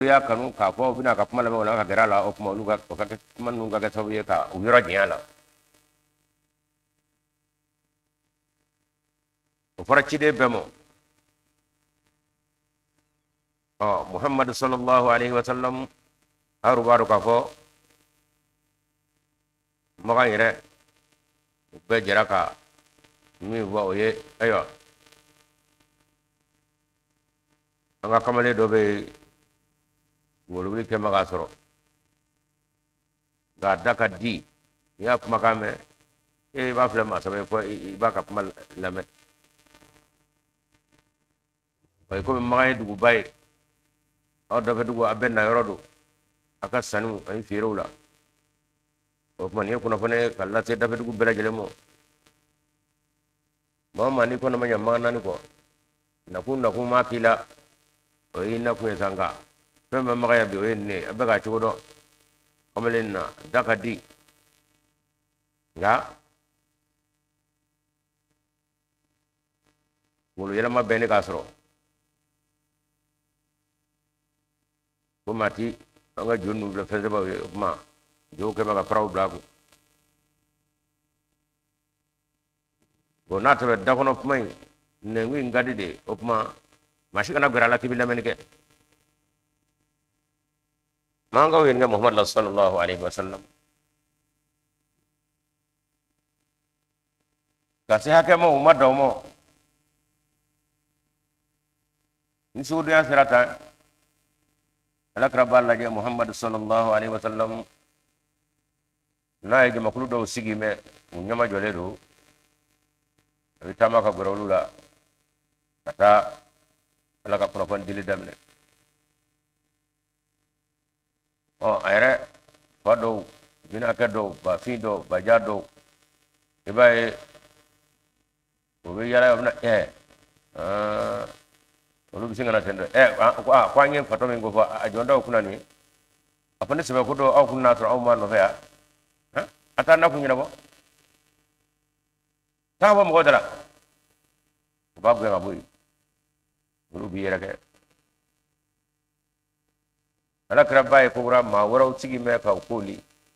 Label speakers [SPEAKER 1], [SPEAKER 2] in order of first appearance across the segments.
[SPEAKER 1] ya kanu ka fo bina ka kuma lamɛ ka gɛrɛ a la o kuma olu ka kuma ninnu ka kɛ sababu ye ka u yɔrɔ janya la o fɔra ciden bɛɛ ma muhammadu sallallahu alaihi wasallam haru b'a dɔn k'a fɔ makan yɛrɛ u bɛɛ jɛra ka min fɔ o ye ayiwa an ka kamalen dɔ bɛ yen wolowi kɛ ma k'a sɔrɔ nka da ka di n'i y'a kumakan mɛn i b'a filɛ maa saba ye fɔ i b'a ka kuma lamɛn o komi makan ye duguba ye aw dafɛ dugu a bɛɛ na yɔrɔ don a ka sanniw ani feerew la o tuma nin ye kunnafoni ye ka lase dafɛ dugu bɛɛ lajɛlen ma maa o maa n'i kɔnɔ ma ɲɛ makan naani kɔ nakun maa k'i la o y'i nakun ye sa nka fɛn bɛɛ makan ya bi o ye nin ye a bɛ k'a cogo dɔn kamalen na da ka di nka wolo yɛlɛma bɛɛ ne k'a sɔrɔ ko maa ti an ka jɔn ninnu filɛ fɛn sɛbɛw ye o tuma jɔw kɛ bɛ ka faraw bila a kun bon n'a tɛmɛ da kɔnɔ kuma in nɛngu in ka di de o tuma maa si kana gɛrɛ a la k'i bɛ lamɛnni kɛ maa ka ɲininka muhammadu sallallahu alaihi wasallam ka se hakɛ ma o ma dan o ma ni sugudenya sera tan alakira b'a lajɛ muhammadu sallallahu alaihi wasallam n'a ye jamakulu dɔw sigi mɛn u ɲɛma jɔlen don a bɛ taama ka gɛrɛ olu la ka taa ala ka kunnafoni dili daminɛ a yɛrɛ fa dɔw binakɛ dɔw bafin dɔw baja dɔw i b'a ye o bɛ yala o bɛna olu bɛ sin ka na ten dɛ ko an ye fatɔ min ko fɔ a jɔn daw kunna nin a fɔ ne sɛbɛ ko dɔw aw kun n'a sɔrɔ aw ma nɔfɛ yan a taa n'a kun ɲɛnabɔ taa fɔ mɔgɔw da la u b'a gɛn ka bɔ yen olu b'i yɛrɛ kɛ ala kɛra ba ye kokura maa wɛrɛw sigi mɛn k'aw koli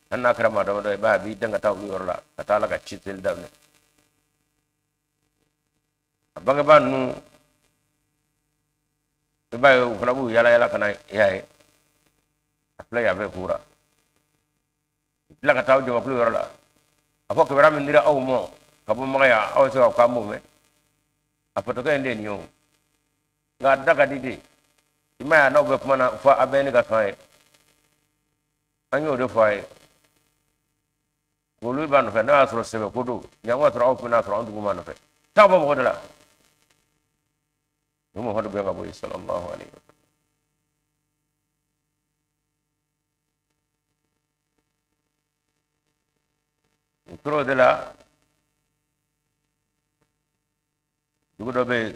[SPEAKER 1] hali n'a kɛra maa damadɔ i b'a ye a b'i dɛn ka taa olu yɔrɔ la ka taa ala ka ci seli daminɛ a bangebaa ninnu i b'a ye u fana b'u yala yala ka na y'a ye a filɛ yan fɛ kokura tila ka taa jamakulu yɔrɔ la a fɔ kibaruya min dira aw ma ka bɔ makan ya aw se ka k'an m'o mɛn a fɔtɔkɛ in de ye nin ye o nka a da ka di de i m'a ye n'aw bɛ kuma na fɔ a bɛɛ ne ka kan ye an y'o de fɔ a ye olu b'a nɔfɛ n'a y'a sɔrɔ sɛbɛ ko don yan ka sɔrɔ aw fana sɔrɔ an dugu ma nɔfɛ taa bɔ mɔgɔ de la ni muhammadu bɛ ka bɔ yen sallallahu alaihi wa sallam o tora o de la dugu dɔ bɛ yen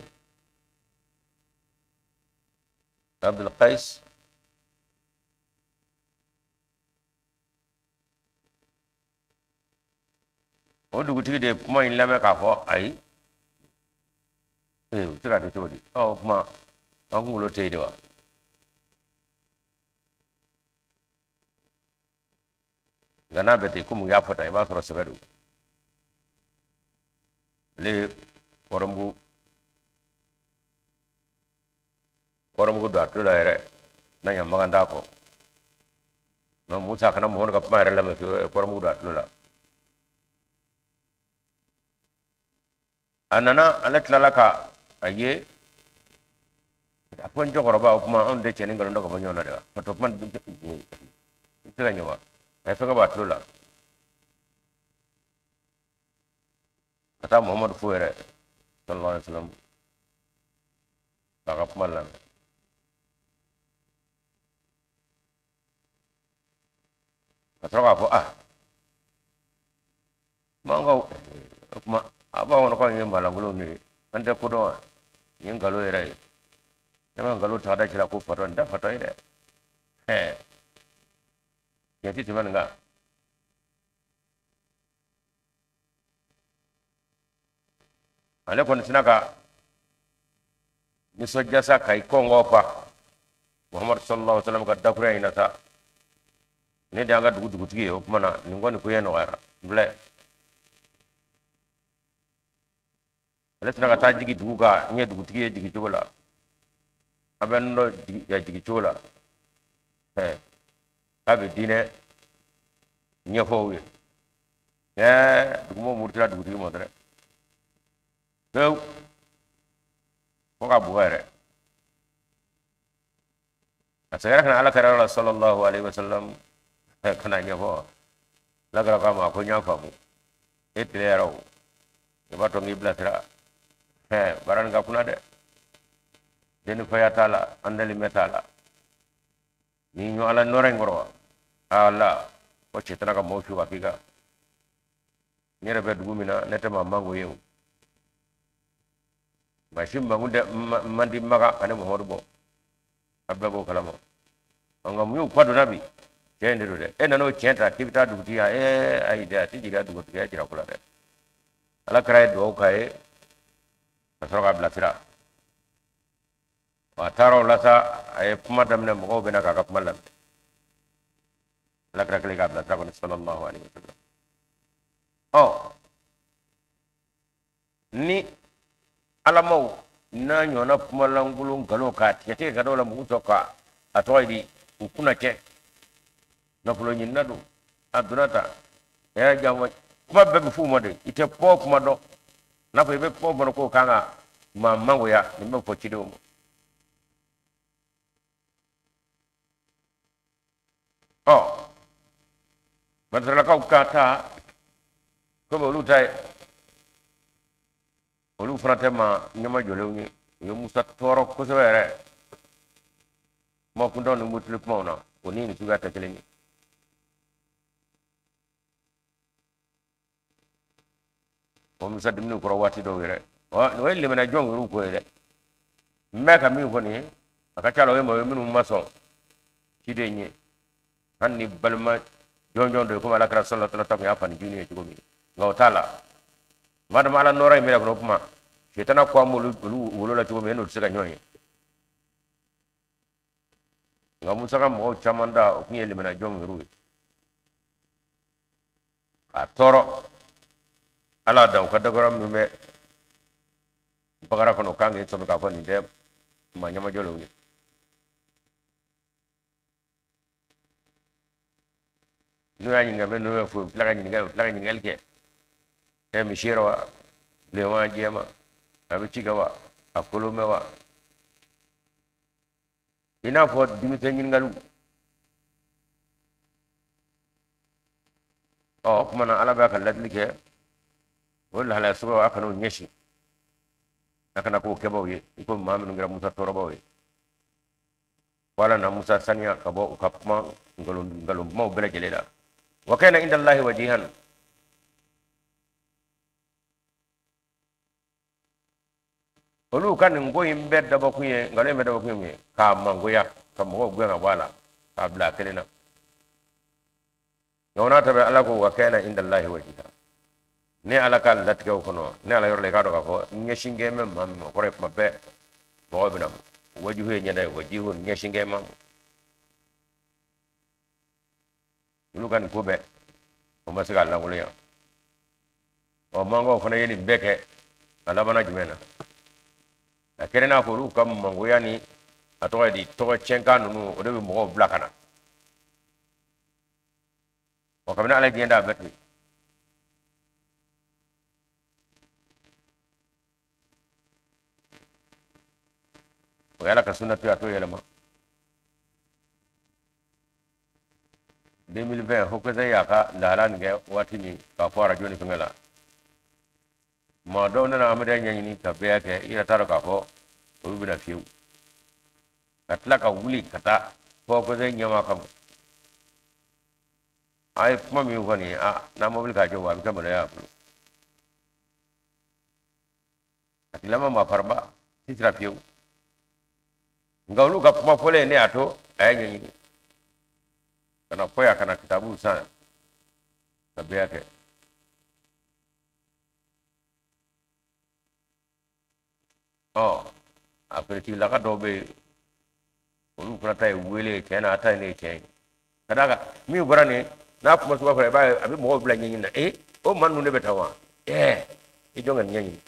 [SPEAKER 1] Abdul Qais o dugutigi de ye kuma in lamɛn k'a fɔ ayi u tɛ ka kɛ cogo di o kuma an kunkolo tɛ yen de wa nka n'a bɛ ten komi u y'a fɔ tan i b'a sɔrɔ sɛbɛ don ale ye kɔrɔmugu don a tulo la yɛrɛ na ɲa makan t'a kɔ nka musa kana mɔgɔ ka kuma yɛrɛ lamɛn kɔrɔmugu don a tulo la a nana ale tilala ka a ye a fɔ n cɛkɔrɔba o kuma anw tɛ cɛ ni nkalon dɔ ka bɔ ɲɔgɔn na de wa fatɔ kuma tɛ ka ɲɛ wa a ye fɛn ka bɔ a tulo la ka taa muhammadu fo yɛrɛ sallallahu alaihi wasallam k'a ka kuma lamɛn ka sɔrɔ k'a fɔ mankaw o kuma a b'a kɔnɔ k'anw ye maalankolonw de ye an tɛ kodɔn wa nin ye nkalon yɛrɛ ye ne ma nkalon ta ka da ci la ko fatɔ nin tɛ fatɔ ye dɛ tiɲɛ tɛ tɛmɛ nin kan ale kɔni sina ka nisɔndiya sa ka i kɔngɔ fa muhammad sallallahu alaihi wasallam ka dakura ina ta ne da ga dugu tigi o kuma na ni ngoni ko yeno ara ble ale tana ka ta jigi dugu ka nye dugu tigi jigi jola aben no ya jigi jola abi dine nye fo wi dugu mo murtira dugu tigi mo dare ko ka buere asayara kana ala kara sallallahu alaihi wasallam kana nya fo la gara ka ma ko nya fa mu etlero e bato ngi blatra baran ga kuna de den fayatala andali metala ni nyo ala nore ngoro ala o cetana ka mo fi wa figa nyere be dugumina netama mango yew mashim bangunde mandi maga ane muhammadu bo abba go kalamo anga mu kwado nabi jende do de nano chenta tibita dugutia ai da tijiga dugutia jira kula de ala kray do kay asroga blatira wa taro lata ay kuma damne mo be na ka kuma ala kray ga blatira ko sallallahu alaihi wasallam ni alamau na nyona kuma langulun galo ka tete ga dola mu to ka atoidi ukuna che na fulo nyin nadu adunata ya jamu kuma be fu mo de ite po kuma do na fa be po mo ko kanga ma mango ya ni me fo chido mo badra ka ukata ko bo lutai olu fratema nyama jolewni yo musa toro ko sewere mo ko don mutlip mona woni ni suga ta keleni o musa dimni ko wati do were no wele mena jong ru ko ele meka mi ko ni aka chalo e mo minu maso kide nyi hanni balma jonjon do ko ala kra sallallahu alaihi wasallam ya fani juni e ko mi ngawtala madam ala nora mi la ko kuma setana ko amulu wulu la tumo meno sega nyoy ngamu saka mo chamanda o kiele mena jom ruwi a toro ala daw ka dagoram mi me bagara ko no kangi so ka ko ni de ma nyama jolo ni no ya nyinga be no fu plaga nyinga ke mi shiro le wa jema abichiga wa akulume wa ina fo dimite nyingalu kuma na ala ba kallat like wala hala suba akano nyeshi akana ko kebo ye ko mamu ngira musa torobo ye wala na musa sanya kabo kapma ngalo mo bela jelela wa kana inda allahi wajihan olu kan ngo imbe daba kuye ngale me daba kuye ka mangoya ka mo gwe na wala ka bla kelena ngona tabe ala ko wa kana inda allahi wajiha ne ala ka latga ko no ne ala yorle ka do ka ko nyeshinge me mam ko re mabbe mo bina wajihu nyanda wajihu nyeshinge mam olu kan ko be o masiga la nguliya o mango fana yeni beke ala bana jumena kerena ko ru kam mangoya ni atoy di to chenka nunu o de mo blakana o kamna ala genda betri o yala ka sunnatu ato yelama 2020 hokko ya ka lalan ge watini ka fara joni fingala ma do na amada nyani ka beke ira taro ka ko o bina fiu atla ka wuli kata ko ko de nyama kam ai kuma mi ko ni na mo bil ka jo wa ka mo ya atilama ma farba titra fiu ngawlu ka kuma fole ne ato ay nyani kana koya kana kitabu sana ka beke aperiti la ka dobe olu fana ta ye wele cɛ na a ta ye ne ye tiɲɛ ye ka d'a kan min fɔra nin n'a kuma suba fɔra i b'a ye a bɛ mɔgɔw bila ɲɛɲini na o maa ninnu de bɛ taa wa i jɔn ka nin ɲɛɲini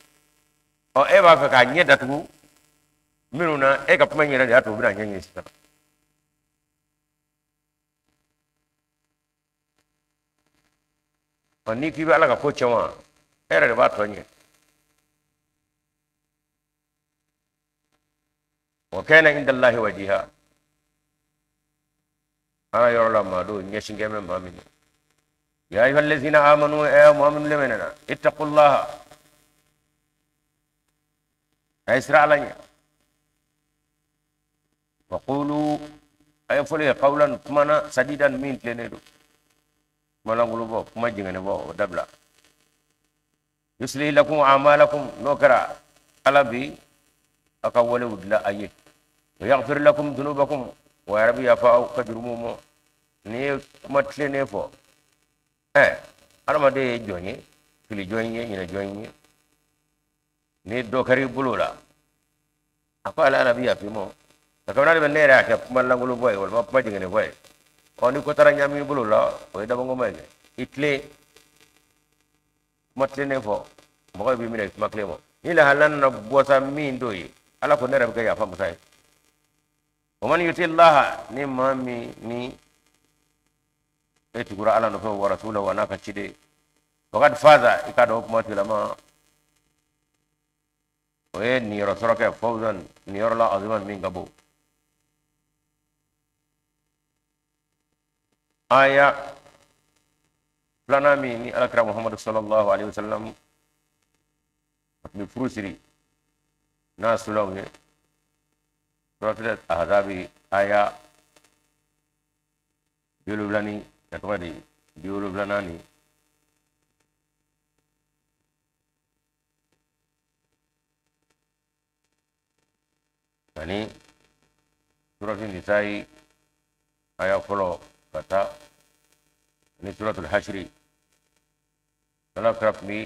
[SPEAKER 1] e b'a fɛ k'a ɲɛ datugu minnu na e ka kuma in yɛrɛ de y'a to u bɛna ɲɛɲini sisan n'i k'i bɛ ala ka ko tiɲɛ wa e yɛrɛ de b'a tɔ ɲɛ wa kana inda Allahi wajiha ana yɔrɔ la maa do ɲɛsinkɛ bɛ maa min ya ayyuhal lazina amanu maa minnu lamɛnna ittaqullaha a ye sira ala ɲɛ wa qulu a ye fɔli kɛ qawlan kumana sadidan min tilennen don kuma langolo bɔ kuma jɛngɛnɛ bɔ o dabila yuslih lakum a'malakum n'o kɛra ala bi a ka walew dilan a ye wa yaghfir lakum dhunubakum wa yarabi yafa aw ka jurumu mɔ ni ye kuma tilennen fɔ adamaden ye jɔn ye fili jɔn ye ɲinɛ jɔn ye ni dɔ kɛr'i bolo la a ko ala bi yafi mɔ ka kabila de bɛ ne yɛrɛ y'a kɛ kuma langolo bɔ ye walima kuma jɛngɛnɛ bɔ ye ni ko taara ɲami bolo la o ye dabangɔma ye i tilen kuma tilennen fɔ mɔgɔ b'i minɛ kuma tilen mɔ ni lahala nana bɔ sa min do ye ala ko ne yɛrɛ bɛ kɛ yafa musa ye wa man yuti llaha ni maa min ni e tugura ala nɔfɛ wa rasulahu wa n'a ka ciden faqad faza i ka dɔn o kuma tigilama o ye niyɔrɔ sɔrɔ kɛ fawzan niyɔrɔ la aziman min ka bon aya filanan min ni alakira muhammadu sallallahu alaihi wasallam tun bɛ furu siri n'a sulaw ye suratul ahzabi aya 70 ya tɔgɔ de 74 ni ani suratul nisa'i aya fɔlɔ ka taa ni suratul hashri ala kira tun bɛ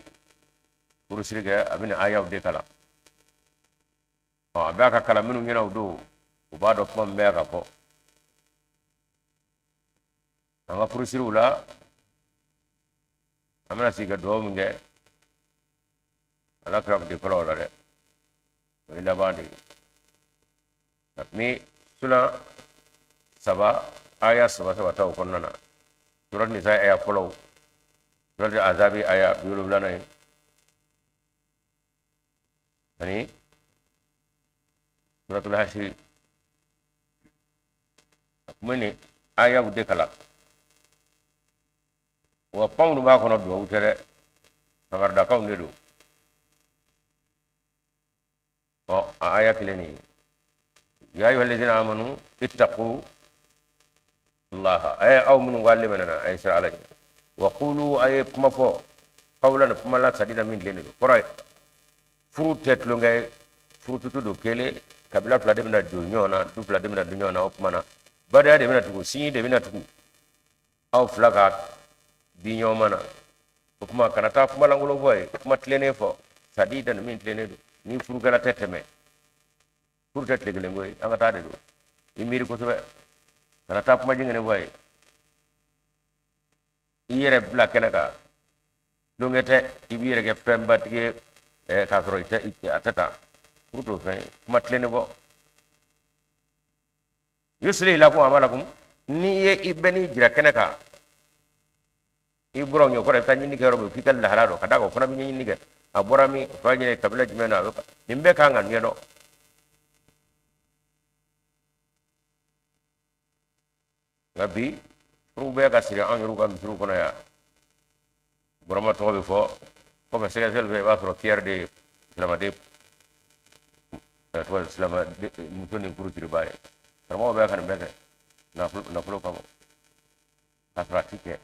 [SPEAKER 1] furu siri kɛ a bɛ nin ayaw de kalan a bɛ ka kalan minnu ɲɛna o don u b'a dɔn kuma min bɛ ka fɔ an ka furu siriw la an bɛna sigi ka dugawu min kɛ ala kira tun tɛ fɔlɔ o la dɛ o ye laban de ye a tun bɛ sulan saba aya saba ta o kɔnɔna na surat nisa aya fɔlɔ surat azabi aya 70 ye ani suratul hashri a kun bɛ nin ayaw de kalan wa panw b'a kɔnɔ duwawu tɛ dɛ sagaridakaw de don a aya kelen nin ya ayyuhal ladhina amanu ittaqu Allah aw minnu k'ale mɛnna a ye sira ala ɲɛ wa qulu a ye kuma fɔ qawlan kuma la sadida min tilennen don kɔrɔ ye furu tɛ tulonkɛ ye furu tutu don kelen kabila fila de bɛna don ɲɔgɔn na du fila de bɛna don ɲɔgɔn na o kuma na badaya de bɛna tugu sinji de bɛna tugu aw fila ka di ɲɔgɔn ma na o kuma kana taa kuma lankolon fɔ ye kuma tilennen fɔ sadida min tilennen don ni furukɛla tɛ tɛmɛ furu tɛ tile kelen ko ye an ka taa de don i miiri kosɛbɛ kana taa kuma jɛngɛnɛ fɔ ye i yɛrɛ bila kɛnɛ kan tulonkɛ tɛ i b'i yɛrɛ kɛ fɛnbatigi ye k'a sɔrɔ a tɛ taa furu t'o fɛn ye kuma tilennen fɔ yuslih lakum a'malakum n'i ye i bɛ n'i jira kɛnɛ kan i bɔra ɲɔ kɔrɔ i bɛ taa ɲinini kɛ yɔrɔ min f'i ka lahala dɔn ka d'a kan o fana bɛ ɲinini kɛ a bɔra min o fana ɲinɛ kabila jumɛn na nin bɛɛ kan ka ɲɛ dɔn nka bi furu bɛɛ ka siri an yɛrɛw ka misiriw kɔnɔ yan burama tɔgɔ bɛ fɔ kɔfɛ sɛgɛsɛgɛli fɛ i b'a sɔrɔ Pierre de ye silamɛden muso ni furu siriba ye karamɔgɔ bɛɛ ka nin bɛɛ kɛ nafolo kama k'a sɔrɔ a ti kɛ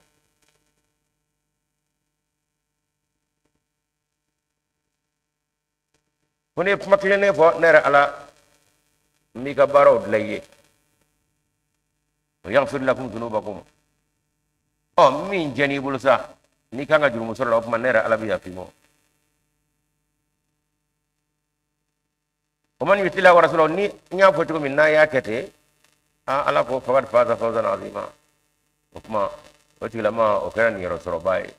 [SPEAKER 1] ko ne ye kuma tilennen fɔ ne yɛrɛ ala n b'i ka baaraw dilan i ye yaghfir lakum dhunubakum min jɛn'i bolo sa n'i kan ka jurumu sɔrɔ la o tuma ne yɛrɛ ala bɛ yafa i ma o man yuti la wa rasulahu ni n y'a fɔ cogo min n'a y'a kɛ ten ala ko faqad faza fawzan azima o kuma o tigilama o kɛra nin yɔrɔ sɔrɔba ye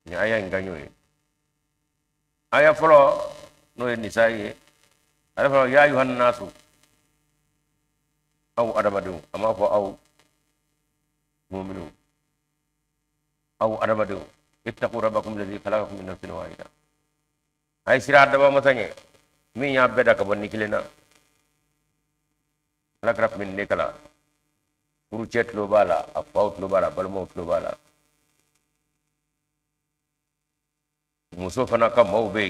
[SPEAKER 1] ni aya in ganyo ye aya fɔlɔ n'o ye nisa ye ale fɔlɔ ya ayuhan nasu aw adamadenw a m'a fɔ aw mu'minun aw adamadenw ittaqu rabbakum alladhi khalaqakum min nafsin wahida ay sira daba masanye min ya beda ka bonni kilena ala krap min ne kala furu cet lo bala a faut lo bala balmo lo bala muso fana ka mawbe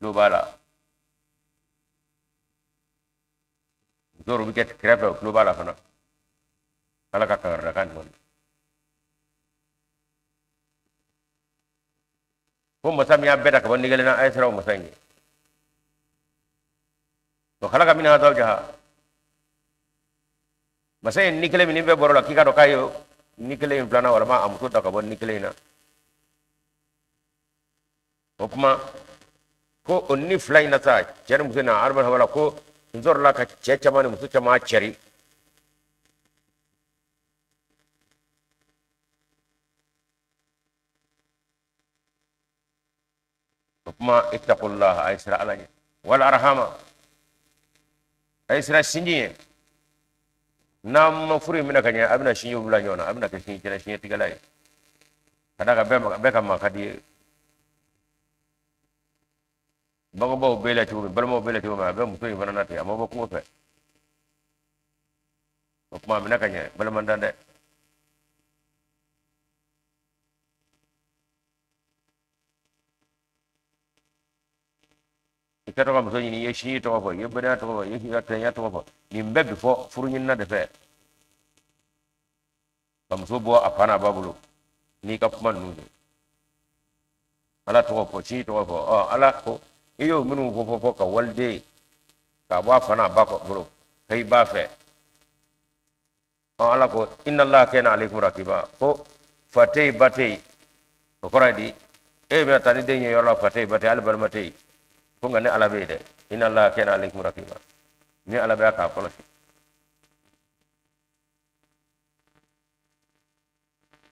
[SPEAKER 1] lo bala doro biket krepe lo bala fana ala ka karra kan won ko masam ya beda ka bonni kilena ay sira masanye to khalaqa minha zawjaha masay nikele min be borola kika do kayo nikele in plana wala ma amuto ta ka bon nikele na o kuma ko onni fly na ta cer musena arba wala ko nzor la ka cecha mani musu chama ceri o kuma ittaqullah ay sira alanya wal arhama ay sira sinjiye nam furi mina kanya abina shinyu bula nyona abina ka shinyi kira shinyi tigalai kada ka be ka makadi bago bo bela tu balmo bela tu ma be muto yifana nati amma ba kuma fe ko kuma mina kanya balman dande ikato ka muso ni yeshi to ko yebena to ko yeshi ka tanya to ko ni mbebe fo furu nyina de fe kam so bo apana babulo ni ka kuma nu ala to ko chi to ko ala ko iyo minu fo ka walde ka ba fana ba ko bro kai ba fe ala ko inna allaha kana alaykum raqiba ko fatay batay ko koradi e be tani de nyo la fatay batay al balmatay ko ngane ala be de inna allaha kana alaykum raqiba ni ala be ka ko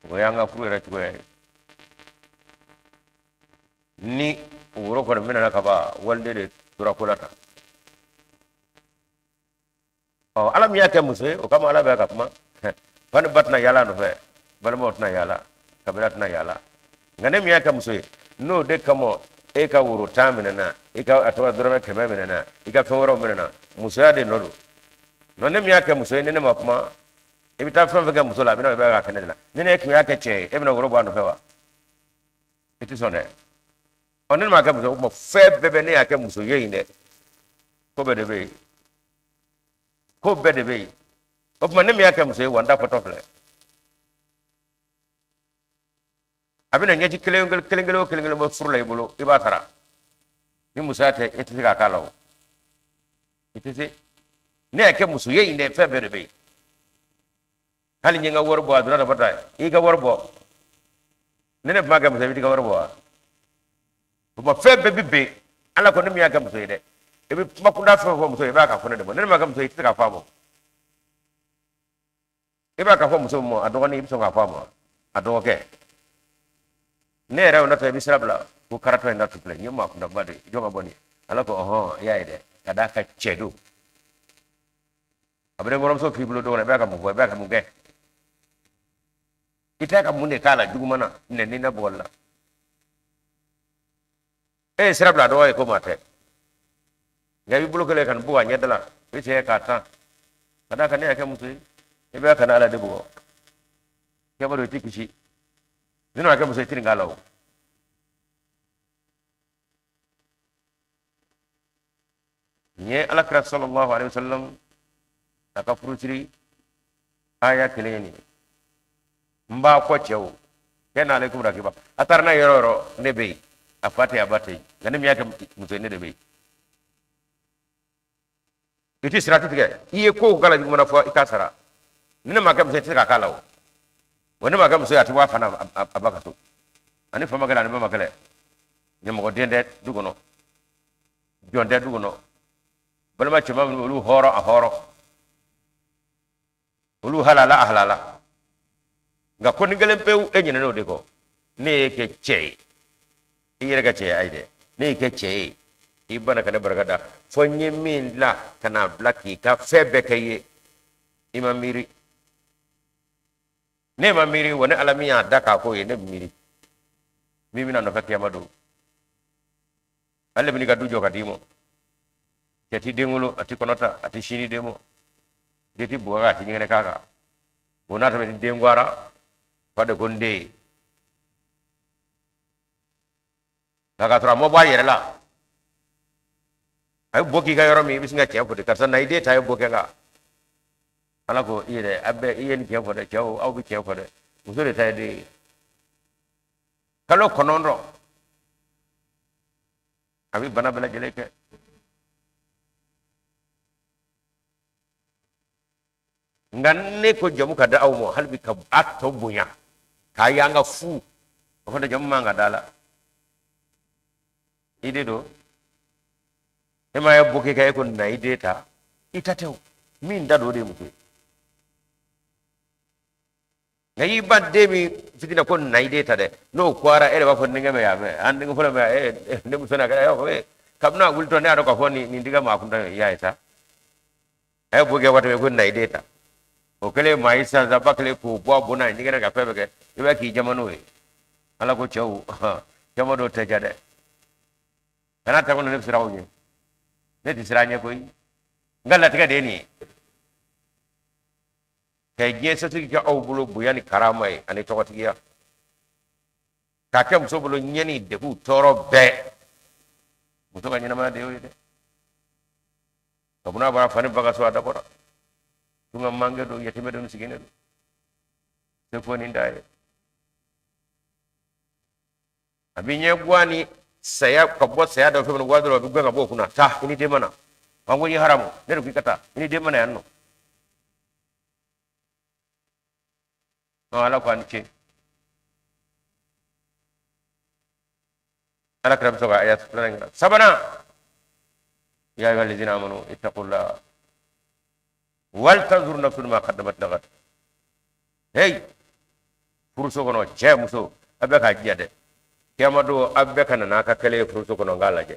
[SPEAKER 1] goyanga fuere tuwe ni wuro ko mina ka ba walde de dura kulata ala mi yake musse o kama ala be ka kuma fan batna yala no fe bal motna yala kabiratna yala ngane mi yake musse no de kamo e ka wuro tamina na e ka atwa dura me kema mina na e ka fewro mina na musse de no no ne mi yake musse ne ma kuma e bita fa fa musso la bina be ka kanela ne ne mi yake che e bina wuro ba no fe wa iti sonne onen ma ka muso mo fe bebe ne yake muso yeyinde ko be de be ko be de be o ma ne mi yake muso wanda potofle abina nyaji kelengelo mo furlay bulo iba tara ni musate iti ka kalaw iti ne yake muso yeyinde fe be de be hali nyinga worbo aduna bata iga worbo nene ma ka muso bi ka worbo ma fe be ala ko ne mi aga muso ide e bi makunda fe fo muso e ba ka fo ne de mo ne ma ga muso ite ka fa mo e ba ka fo muso mo adogo ni so ka fa mo adogo ke ne re ona to bi srabla ko karato na tuple ni ma kunda bade jo ma boni ala ko ya ide kada ka chedu abre ngorom so fi bulo do ne ba ka mo ba ka mo ge ite ka munde kala jugumana ne ni na bolla sirabla do ko mate gabi bulo kele kan buwa nyedala ite ka ta kada kan ya ke musu e be kana ala de bugo ke baro tikici dino ka musu tirin galaw nye ala kra sallallahu alaihi wasallam aka furutiri aya keleni mba ko chew kana alaikum rakiba atarna yororo ne be afate abate ngane mi yake muso ne de be iti sirati tige iye ko kala bi mona fo ikasara nina maka muso tika kala o wona maka muso ati wa fana abakato ani fama kala ni mama kala nyamo dende dugono jonde dugono balma cema ulu horo a horo ulu halala a halala nga ko ni gelen pew e nyina no de ko ne ke chei iyere ga chei aide ne ke chei ibana kana bargada fonye min la kana blaki ka febe kaye imamiri ne mamiri woni alamiya daka ko ye ne miri mimi na no fakki amadu alle bini ga dujo kadimo keti dengulo ati konota ati shini demo deti buaga ati ngene kaka bonata be dengwara fade gonde daga tra mo ba yere la ay boki ga yoro mi bisinga chefo de karsa naide tay boki ga ala ko ire abbe iyen chefo de chaw au bi chefo de musore tay de kalo konondo abi bana bela jele ke nganne ko jamu kada aw mo halbi ka atto bunya kayanga fu ko da jamu manga dala ide do ema ya boke kay ko na ide ta itatew min dado de mutu ngayi badde mi fitina ko na ide ta de no kwara ere ba ko ninga me ya me ande ko me ne musona kada yo ko kabna wulto ne ado ko foni ni diga ma kunda ya ita ay boke wata ko na ide ta o kele maisa za bakle ko bo bona ni gena ga febe ke iba ki jamanu e ala ko chaw jamado te jade kana ta ko ne sirawo ni ne di siranye ko ngala tiga de ni kay je so tigi aw bulo bu yani karama e ani to tigiya ka kam so bulo nyani de bu toro be muto ga nyina ma de o de kabuna bara fani baga so ada bora tunga mangga do yatime do sigene do se foni ndaye abinya gwani saya kabot saya do fe no gwadro bi gwa bo kuna ta ini de mana wango ni haramu ne do kata ini de mana yanno no ala ko anche ala kram so ga ayat sabana ya ayyuhallazina amanu ittaqullaha wal tanzur nafsun ma qaddamat lagat hey furuso kono che muso abe ka jade kemado abe kana naka kele furuso kono ngalaje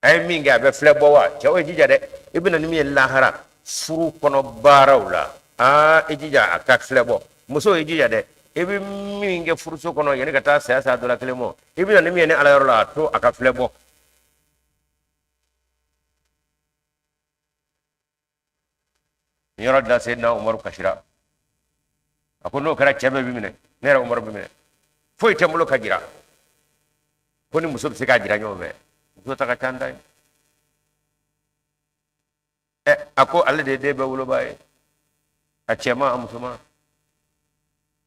[SPEAKER 1] ay minga abe flebo wa chawe jijade ibina nimi lahara furu kono barawla ejija aka flebo muso ejijade ibi minga furuso kono yani kata saya dola kelemo ibina nimi ne ala yorla to aka flebo yoro da sayyidina umar kashira akono kara chebe bimine nera umar bimine foi temulo kajira koni musub sika jira nyobe do taka tanda ako alle de be wulo baye a chema amusuma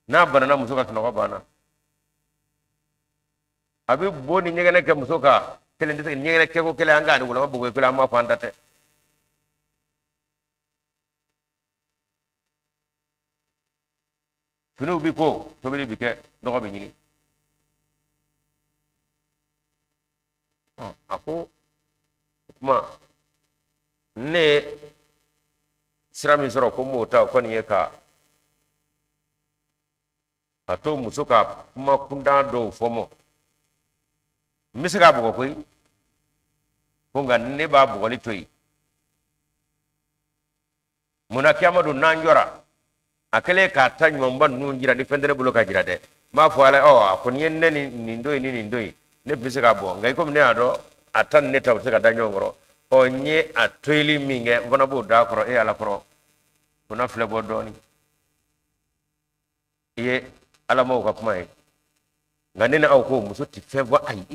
[SPEAKER 1] na banana musuka tuno bana abi boni nyegene ke musuka kele ndete nyegene ke ko kele anga ni wulo bugo kele ma fandate finu bi ko to bi ke do be nyini ako ma ne sirami soro ko mota ko ni ka ato musuka kuma kunda do fomo misika bugo koy ko nga ne ba bugo ni toyi muna kiyamadu nanjora akele ka tan nyomban nun jira di fendere bulo ka jira de ma fo ala akon yenne ni ndoi ne bisika bo ngai ko ne ado atan ne taw sika danyongoro onye atoili minge vona bo da koro e ala koro kuna fle bo doni ye ala mo ka kuma e ngane na aw ko muso ti fevo ai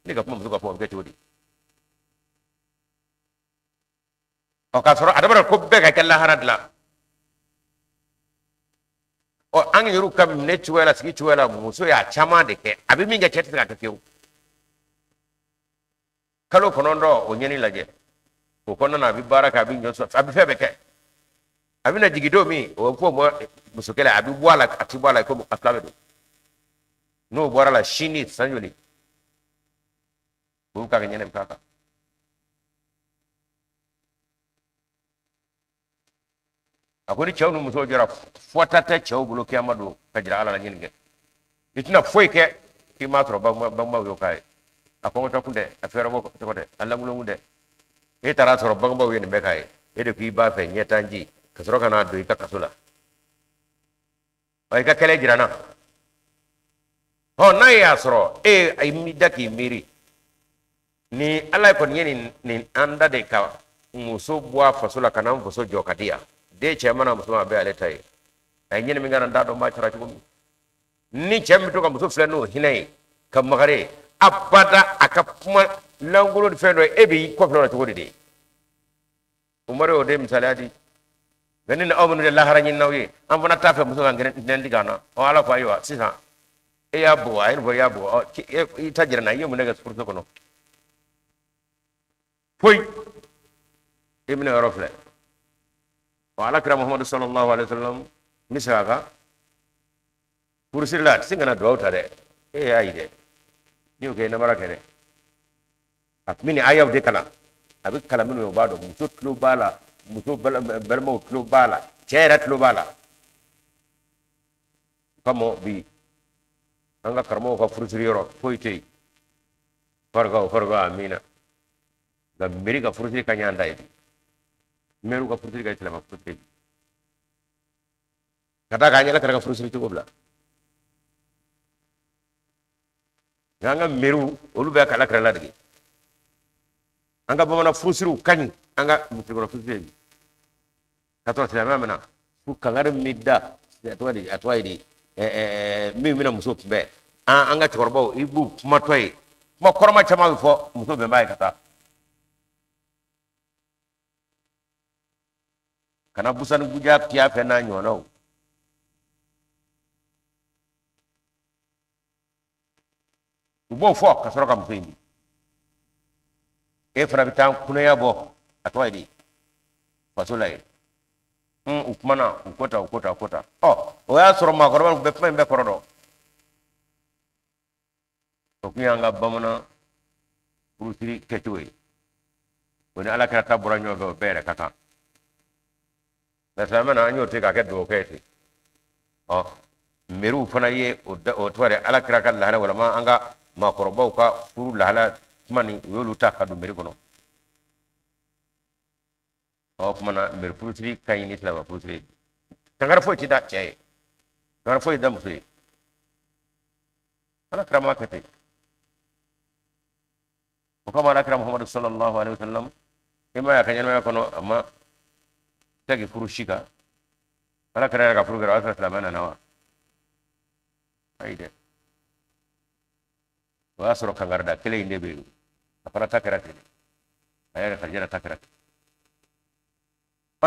[SPEAKER 1] ni ka kuma muso ka po ke todi o ka soro adabara ko be ka kala haradla o an yuru kam ne chuela sigi chuela muso ya chama de ke abi minga cheti ka kew kalo konondo o nyeni laje ko kono na bi baraka bi nyoso abi febe ke abi na jigido mi o fo mo muso kele abi bwala ati bwala ko aklabe do no bwala la shini sanjoli bu ka nyene kaka ako ni cɛw ni musow jɔra fɔta tɛ cɛw bolo kiyama don ka jira ala la ɲini kɛ i tɛna foyi kɛ k'i m'a sɔrɔ bangebaaw y'o k'a ye a kɔngɔtɔ kun dɛ a fɛɛrɛbɔ tɔgɔ dɛ a lankolon kun dɛ e taara sɔrɔ bangebaaw ye nin bɛɛ k'a ye e de ko i b'a fɛ ɲɛtanji ka sɔrɔ ka n'a don i ka kaso la i ka kɛlɛ jira n na n'a y'a sɔrɔ e y'i da k'i miiri ni ala kɔni ye nin an da de ka muso bɔ a faso la ka na muso jɔ ka di yan den cɛ mana muso ma bɛɛ ale ta ye a ye ɲini min kana n t'a dɔn n b'a cara cogo min ni cɛ min bɛ to ka muso filɛ n'o hinɛ ye ka magare abada a ka kuma lankolon ni fɛn dɔ ye e b'i kɔfilɛ o la cogo di umaru y'o de misaliya di nka ni aw minnu de lahara ɲininaw ye an fana t'a fɛ muso ka nɛn tigɛ an na ala ko ayiwa sisan e y'a bugɔ a ye nin fɔ i y'a bugɔ i ta jira n na i ye mun ne kɛ furuso kɔnɔ foyi e bɛna yɔrɔ filɛ alakira muhammadu sallallahu alaihi wasallam misali kan furusiri la a tɛ se ka na dugawu ta dɛ e y'a ye dɛ n'i y'o kɛ namara kɛ dɛ a tun bɛ nin ayaw de kalan a bɛ kalan minnu ye o b'a dɔn muso tulo b'a la muso balimaw tulo b'a la cɛ yɛrɛ tulo b'a la kama bi an ka karamɔgɔw ka furusiri yɔrɔ foyi tɛ yen faragaw amina nka meri ka furusiri ka ɲɛ an da ye bi mɛriw ka furusiri ka silamɛ furusiri ka daa k'an yɛlɛ kɛra ka furusiri cogo bila nka an ka mɛriw olu bɛ ka ala kɛra ladege an ka bamanan furusiriw ka ɲi an ka musolikɔnɔ furusiri bi ka sɔrɔ silamɛya min na fu kangari min da a tɔgɔ ye di min bɛna muso kunbɛn an ka cɛkɔrɔbaw i b'u kumatɔ ye kuma kɔrɔma caman bɛ fɔ muso bɛn b'a ye ka taa kana busani buja piya fɛ n'a ɲɔgɔnnaw u b'o fɔ ka sɔrɔ ka muso in di e fana bɛ taa kunaya bɔ a tɔgɔ ye di faso la yen u kumana u kota o y'a sɔrɔ maakɔrɔba bɛɛ kuma in bɛɛ kɔrɔ dɔn o kun y'an ka bamanan furusiri kɛcogo ye o ni ala kɛra ta bɔra ɲɔgɔn fɛ o bɛɛ yɛrɛ ka kan silamɛ na an y'o ten k'a kɛ dugawukɛ ye ten meriw fana ye o tɔgɔ de ala kɛra ka lahala walama an ka maakɔrɔbaw ka furu lahala kuma ni u y'olu ta ka don meri kɔnɔ o kuma na meri furusiri ka ɲi ni silamɛ furusiri ye tangara foyi tɛ da cɛ ye tangara foyi da muso ye ala kɛra ma kɛ ten o kama ala kɛra muhammadu sallallahu alaihi wasallam i ma y'a ka ɲɛnamaya kɔnɔ a ma tagi furu si kan ala kɛra yɛrɛ ka furu kɛra o y'a sɔrɔ silamɛ nana wa ayi dɛ o y'a sɔrɔ kangarida kelen in de bɛ yen a fana ta kɛra ten a yɛrɛ karijala ta kɛra ten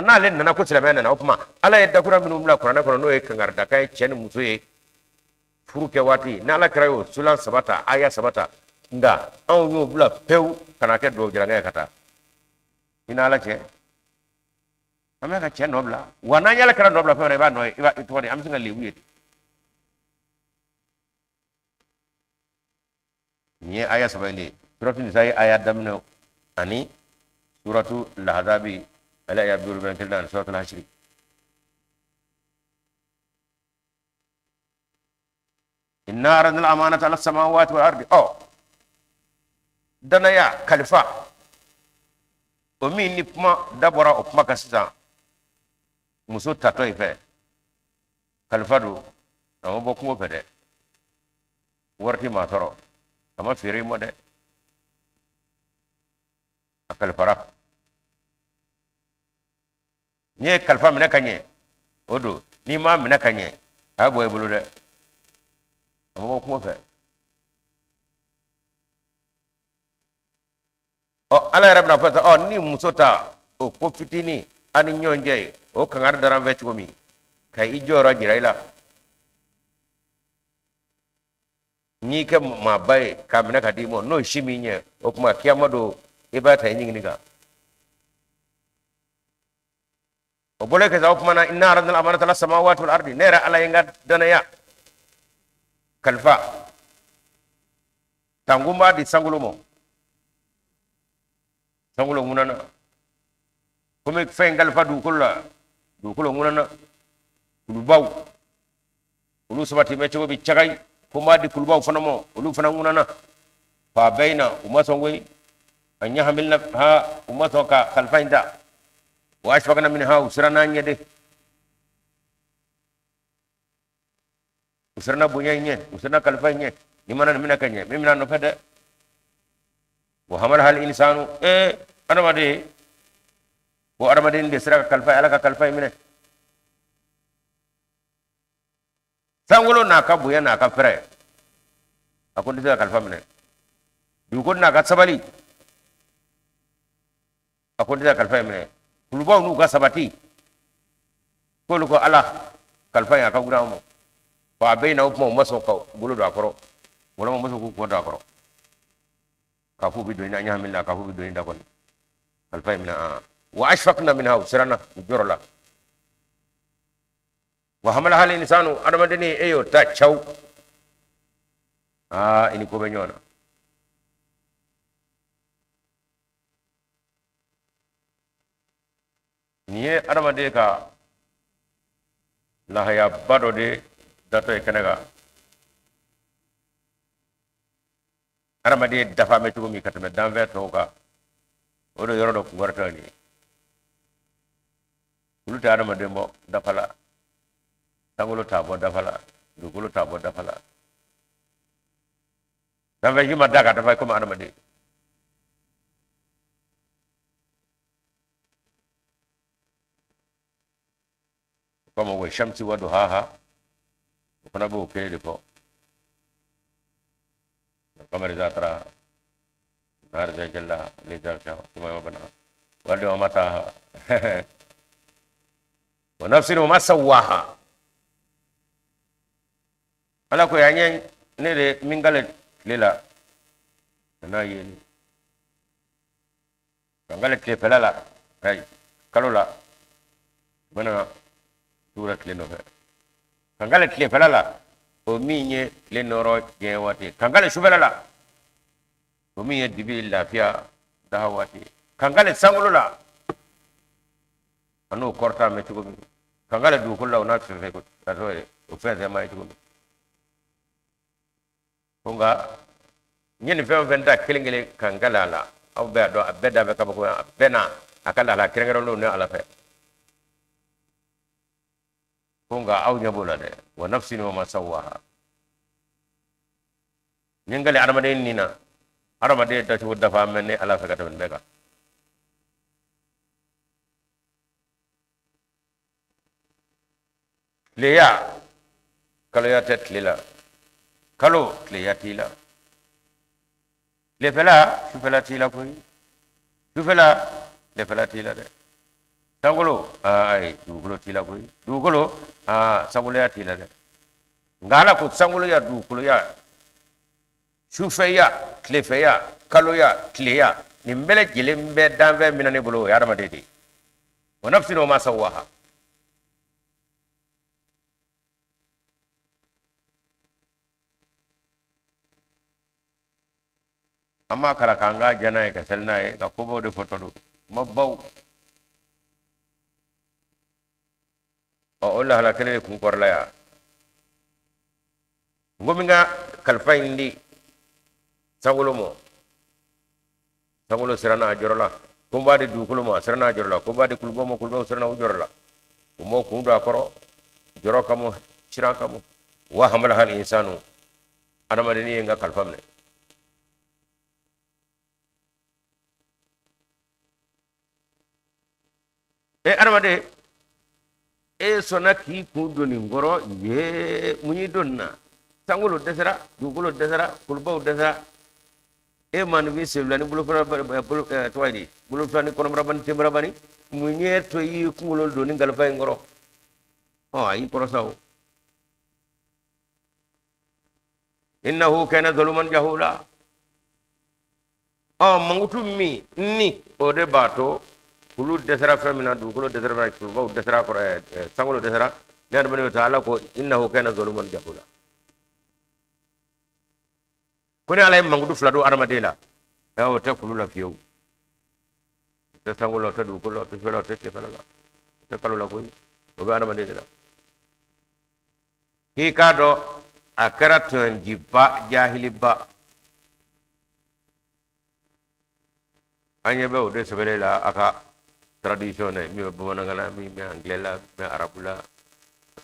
[SPEAKER 1] n'ale nana ko silamɛ nana o tuma ala ye dakura minnu bila kuranɛ kɔnɔ n'o ye kangarida ka ye cɛ ni muso ye furu kɛ waati ni ala kɛra y'o sulan saba ta aya saba ta nka anw y'o bila pewu ka na kɛ dugawu jarankɛ ye ka taa i n'ala cɛ an bɛ ka cɛ nɔ bila wa n'an yɛlɛ kɛra nɔ bila fɛn wɛrɛ i b'a nɔ ye i b'a tɔgɔ di an bɛ se ka lebu ye nin ye aya saba in de ye suratu nisa ye aya daminɛ ani suratu lahazabi ale aya 21 ani suratu hasiri inna aradna al-amanata ala samawati wal ardi danaya kalifa o min ni kuma dabɔra o kuma kan sisan muso tatɔ in fɛ kalifa don a ma bɔ kungo fɛ dɛ wari ti maa sɔrɔ a ma feere i ma dɛ a kalifara n'i ye kalifa minɛ ka ɲɛ o don n'i m'a minɛ ka ɲɛ a y'a bɔ i bolo dɛ a ma bɔ kungo fɛ ala yɛrɛ bɛna fɔ sisan ni muso ta o ko fitinin ani ɲɔgɔn cɛ ye o kangari dara an fɛ cogo min ka i jɔyɔrɔ jira i la n'i kɛ maaba ye k'a minɛ ka d'i ma n'o si min ɲɛ o tuma kiyama don i b'a ta i ɲigini kan o bɔlen kɛ sa o tuma na inna aradna al-amanata ala samawati wal ardi ne yɛrɛ ala ye n ka danaya kalifa tangun b'a di sankolo ma sankolo ŋunana komi fɛn kalifa dugukolo la dugukolo ŋunana kulubaw olu sabati me cogo bi cagay kuma di kulubaw fana mo olu fana ŋunana fa bayna uma son goy an yahamilna ha uma son ka kalfainda wa ashfaqna minha usrana nyede usrana bunya nye usrana kalfainye nimana mina kanye mimina no fede wa hamal hal insanu adamade wo adamade ndi sira kalfai alaka kalfai mine sangolo na ka buya na ka fere akon disa kalfa mine dukon na ka sabali akon disa kalfa mine kulubaw nu ka sabati ko lu ko ala kalfa ya ka guramo fa bayna upmo maso ka bulu do akoro wala mo maso ko do akoro ka fu bi do ina nya hamilla ka fu bi do ina kon kalfa mine wa ashfaqna minha usrana jurla wa hamala hal insanu adamadeni eyo ta chaw ini ko be nyona niye adamade ka lahaya bado de dato e kanaga adamade dafa me tugo mi katame danve to ka odo yoro do ko warta ni uluta adamade mo dafala tangolo tabo dafala dugolo tabo dafala dan vai hima daga dafai kuma adamade como wa shamsi wa duhaha kuna bo kele ko kamar zatra nar jalla le jarcha kuma bana wado mata wa nafsin ma sawaha ala ko yanyen ne de mingale lela na yeni kangale ke pelala ay kalola bana surat leno fe kangale ke pelala o minye lenoro jewati kangale shubelala o minye dibi lafiya dawati kangale sangulula anu korta me tugo kangale du kullu na fe ko tato o fe de mai tugo kunga nyini fe venda kilingile kangala la aw be do abeda be kabako bena akala la kirengero lo ne ala fe kunga aw nyabula de wa nafsin wa ma sawaha nyingale armade nina armade ta ci dafa melni ala fe gata beka leya kala ya tet lila kalo le yatila le fela tila koy fela le fela tila de tangolo ay dugolo tila koy dugolo sangulo ya tila de ngala ko sangulo ya dugolo ya shufeya klefeya kalo ya kleya nimbele jilembe danve minane bolo ya dama dede wa nafsin ma sawaha amma kala kanga jana e kaselna e ka kobo de foto do mabbaw o Allah la kene kun korla ya ngominga kalfa indi sangulo mo sangulo sirana jorola kumba de dukulo mo sirana jorola kumba de kulbo mo kulbo sirana jorola mo kundu akoro joro kamo chira kamo wa hamala hal insanu adama de ni nga kalfa mne adamade sona ki kudoni ngoro ye munyi donna sangulo desara dugulo desara kulbaw desara man wi selani bulu fara bulu toydi bulu fani kono rabani timrabani munyi to yi kungulo doni ngal fay ngoro ay koro saw innahu kana zaluman jahula mangutu mi ni ode bato kulu desara femina du kulu desara kulbaw desara ko sangulo desara ner bani taala ko innahu kana zaluman jahula kone alay mangudu flado armadela o te kulu la fiyo te sangulo te du kulu te fela te fela te kalo la ko o be adamaden de la k'i k'a dɔn a kɛra tɔnjiba jahiliba an ɲɛ bɛ o de sɛbɛnlen la a ka tradition na min bɛ bamanankan la min bɛ anglais la min bɛ arabu la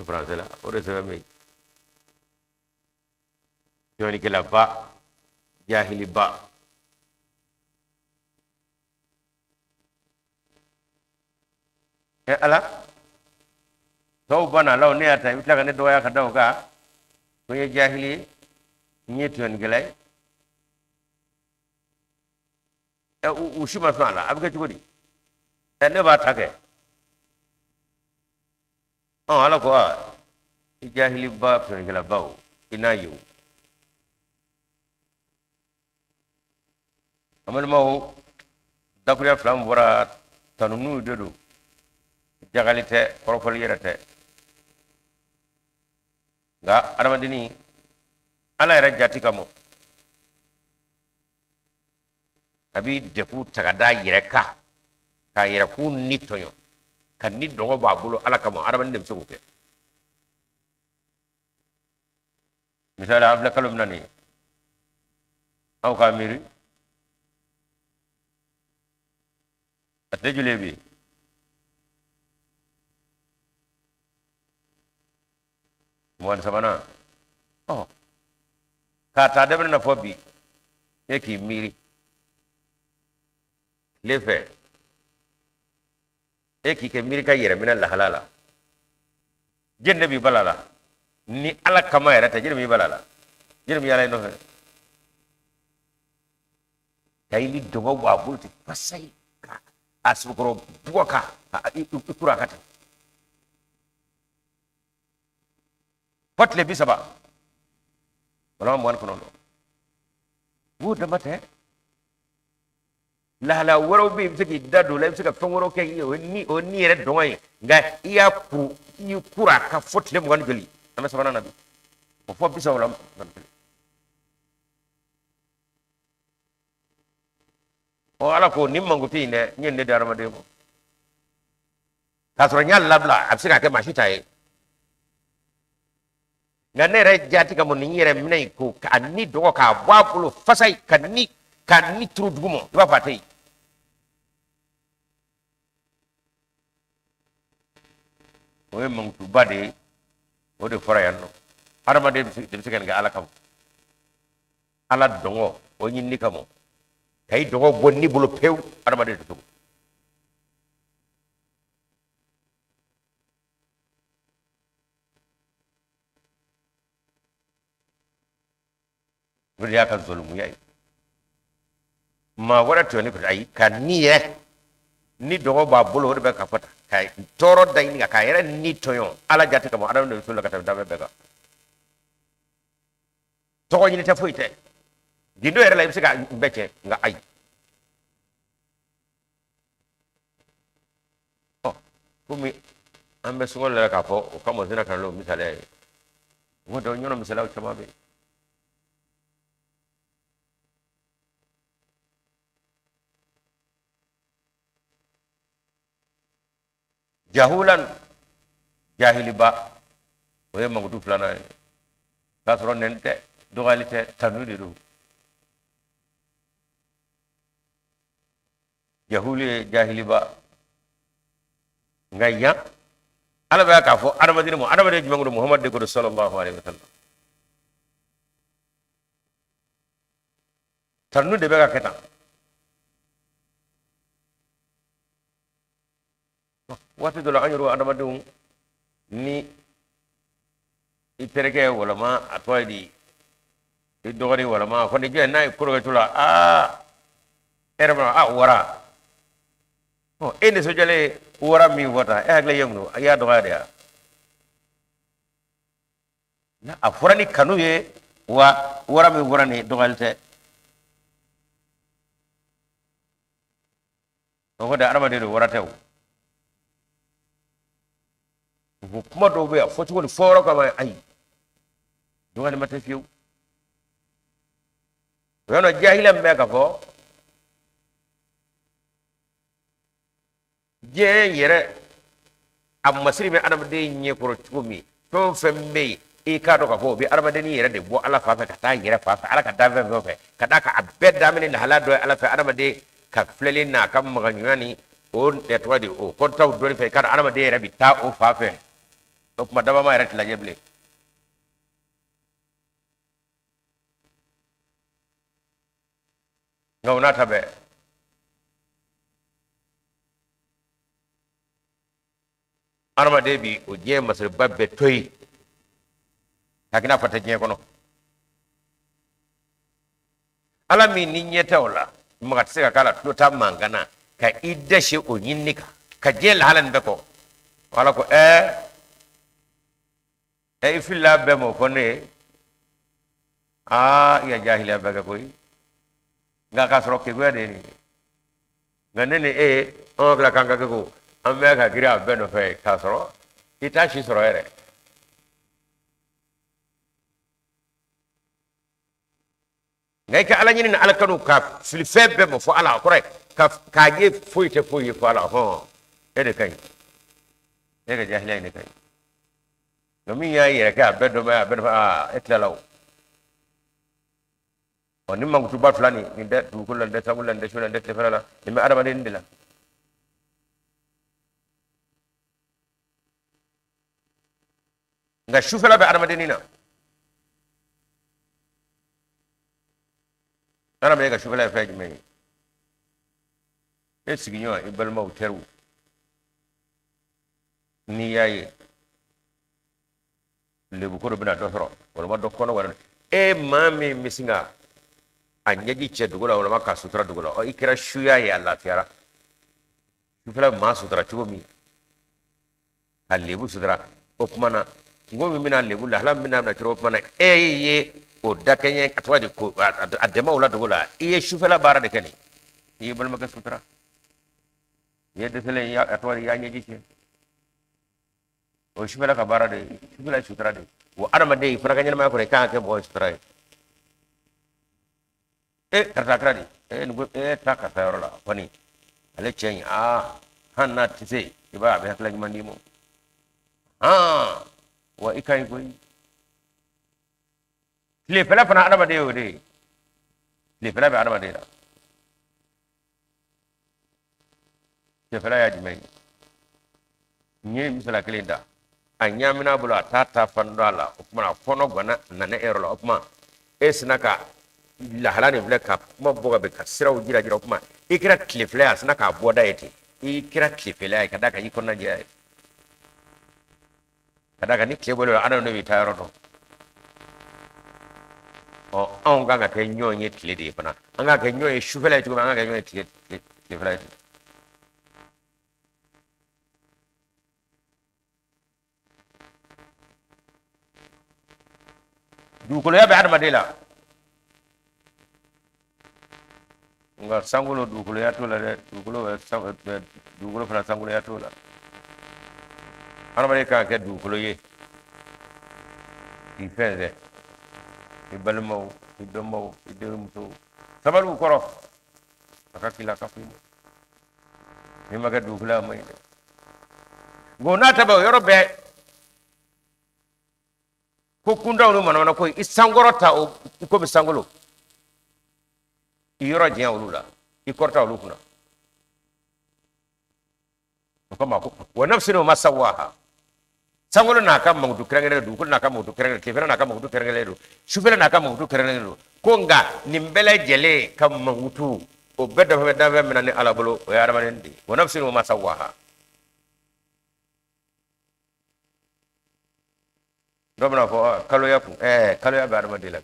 [SPEAKER 1] français la o de sɛbɛn bɛ yen tɔnnikɛlaba jahiliba ala tɔw banna la ne y'a ta i bɛ tila ka ne dɔgɔya ka da o kan ko n ye jahili ye n ye tɔnnikɛla ye u si ma sɔn a la a bɛ kɛ cogo di ne b'a ta kɛ ala ko i jahiliba tɔnnikɛlabaw i n'a ye o amalimaw dakuruya fila min bɔra tanuniw de don jagali tɛ kɔrɔfɔli yɛrɛ tɛ nka adamadenni ala yɛrɛ jati kama a bi defu ta ka da yɛrɛ kan k'a yɛrɛ kun ni tɔɲɔ ka ni dɔgɔ b'a bolo ala kama adamaden de bɛ se k'o kɛ misali an filɛ kalo min na nin ye aw k'a miiri a tɛ joli bi mugan sabanan k'a ta daminɛ na fɔ bi e k'i miiri tile fɛ e k'i kɛ miiri ka yɛrɛ minɛ lahala la jeni de b'i bala la ni ala kama yɛrɛ tɛ jeni b'i bala la jeni b'i yala i nɔfɛ ka i ni dɔgɔ bɔ a bolo ten fasayi ka a sibikɔrɔ bugɔ ka i kura ka ten fɔ tile 30 walama 29 b'o dama tɛ lahala wɛrɛw bɛ yen i bɛ se k'i da don o la i bɛ se ka fɛn wɛrɛw kɛ o ni yɛrɛ dɔngɔ ye nka i y'a kuru i y'i kura ka fɔ tile 20 ni joli an bɛ sabanan na bi o fɔ 30 la ala ko ni mankutu in dɛ n ye ne di hadamaden ma k'a sɔrɔ n y'a labila a bɛ se ka kɛ maa si ta ye nka ne yɛrɛ jati ka mun ni n yɛrɛ minɛ yen ko ka ni dɔgɔ k'a bɔ a bolo fasa ka ni turu duguma i b'a fɔ a tɛ yen o ye mankutuba de ye o de fɔra yan nɔ hadamaden de bɛ se ka nin kɛ ala kama ala dɔngɔ o ɲinini kama ka i dɔgɔ bɔ ni bolo pewu hadamaden de cogo o de y'a ka zolumuya ye maa wɛrɛ tɛ ne fɛ ayi ka ni yɛrɛ ni dɔgɔ b'a bolo o de bɛ ka fɔ tan ka tɔɔrɔ da ɲini k'a yɛrɛ ni tɔɲɔ ala jate kama adamaden bɛ so la ka tɛmɛ danfɛn bɛɛ kan tɔgɔ ɲini tɛ foyi tɛ gindo yɛrɛ la i bɛ se ka bɛɛ cɛ nka ayi komi an bɛ sɔngɔ la k'a fɔ o kama sina ka n'o misaliya ye o dɔn ɲɔnɔ misaliyaw caman bɛ yen jahulan jahiliba o ye mankutu filanan ye k'a sɔrɔ nɛni tɛ dɔgɔyali tɛ tanu de don jahuli ye jahiliba nka yan ala bɛ k'a fɔ adamaden ma adamaden jumɛn ko muhamadu de ko sallallahu alaihi wasallam tanu de bɛ ka kɛ tan waati dɔ la an yɛrɛ adamadenw ni i terikɛ walama a tɔgɔ ye di i dɔgɔnin walama a kɔni jɛ n'a ye koro kɛ to la e yɛrɛ b'a wara e nisɔndiyalen wara min fɔ tan e hakili ye mun ye a y'a dɔgɔya de wa a fɔra ni kanu ye wa wara min fɔra nin dɔgɔyali tɛ o ko de adamaden don wara tɛ o kuma dɔw bɛ yan fɔcogo ni fɔyɔrɔ kama ayi dɔgɔyalima tɛ fiyewu o y'a dɔn jahiliya min bɛ ka fɔ diɲɛ yɛrɛ amma siri be adamaden nye koro tumi ton fembe i ka do ka fo bi adamaden yere de bo ala fa ka ta yere fa ala ka da fe ka da ka abbe da min hala do ala fa adamaden ka flele na kam maganyani o netwadi o konta do fe ka adamaden yere bi ta o fa fe to kuma daba ma yere tla jeble ngawna tabe adamaden bi o je masir babbe toyi hakina fata je kono ala mi ni nyeta wala maga tsika kala to ta mangana ka idashe o yinnika ka je halan be ko wala ko filla be mo kone ya jahiliya be ga koy nga ka soro ke gwade ni ganene on kala kanga ko ambe ka gira be no fe ka soro ita shi soro ere ngay ka ala nyini ala kanu ka fil febe mo fo ala kore ka je foyte foyi ko ala ho ede kay ede jahiliya ni kay no mi ya yere ka be do etlalaw oni mangu tuba fulani ni de dukulan de sabulan de shulan de tefala ni me adama de ndila nga shufala be adama de nina ana me ga shufala fe me siginyo ibal mau teru ni yayi lebu ko bina dosoro wala ma dokkono wala mami misinga anyaji che dugula wala maka sutra dugula o ikira shuya ya Allah tiara sufla ma sutra chugo mi alebu sutra opmana ngomi mina lebu la hala mina na chiro opmana ye o dakenye atwaji ko adema wala dugula shufla bara de kani bal maka sutra ye desele ya atwaji ya nyaji che o shufla ka bara de shufla sutra de wo adama de fana kanyana ma ko ne kan ke bo sutra kartakradi taka sayorola fani ale chen hanna tise iba be hakla mandimo wa ikai koy le pela pana adama de ode le pela be adama de la le pela ya jimai nye misala kelenda anyamina bula tata fandala okuma fono gwana nane erola okuma esnaka la halani vle ka mo boga be ka siraw jira kuma ikira klifle asna ka boda yeti ikira klifle ay kada ka yikonna je kada ka ni klebolo ana no bi tayro do on ga ke nyonye klede pana anga ke nyonye shufele tu anga ke nyonye klifle du ko ya be adama de la nga sangulo dukulo ya tola de dukulo fana sangulo ya tola arama ka ke dukulo ye ifeze ibalmo idomo idumto sabalu koro akakila kafimu ni maga dukula mai go na taba yorobe ko kunda ulu mana ko isangorota o ko be sangulo yoro jiya ulula ikorta ulukuna kama ko wa nafsinu masawaha sangolo na kam mudu krengere du kul na kam mudu krengere kefera na kam mudu krengere du shufela na kam mudu krengere du konga nimbele jele kam mutu o bedda be menani ala bolo o yara manendi wa nafsinu masawaha domna fo kalo yaku kalo ya bar madila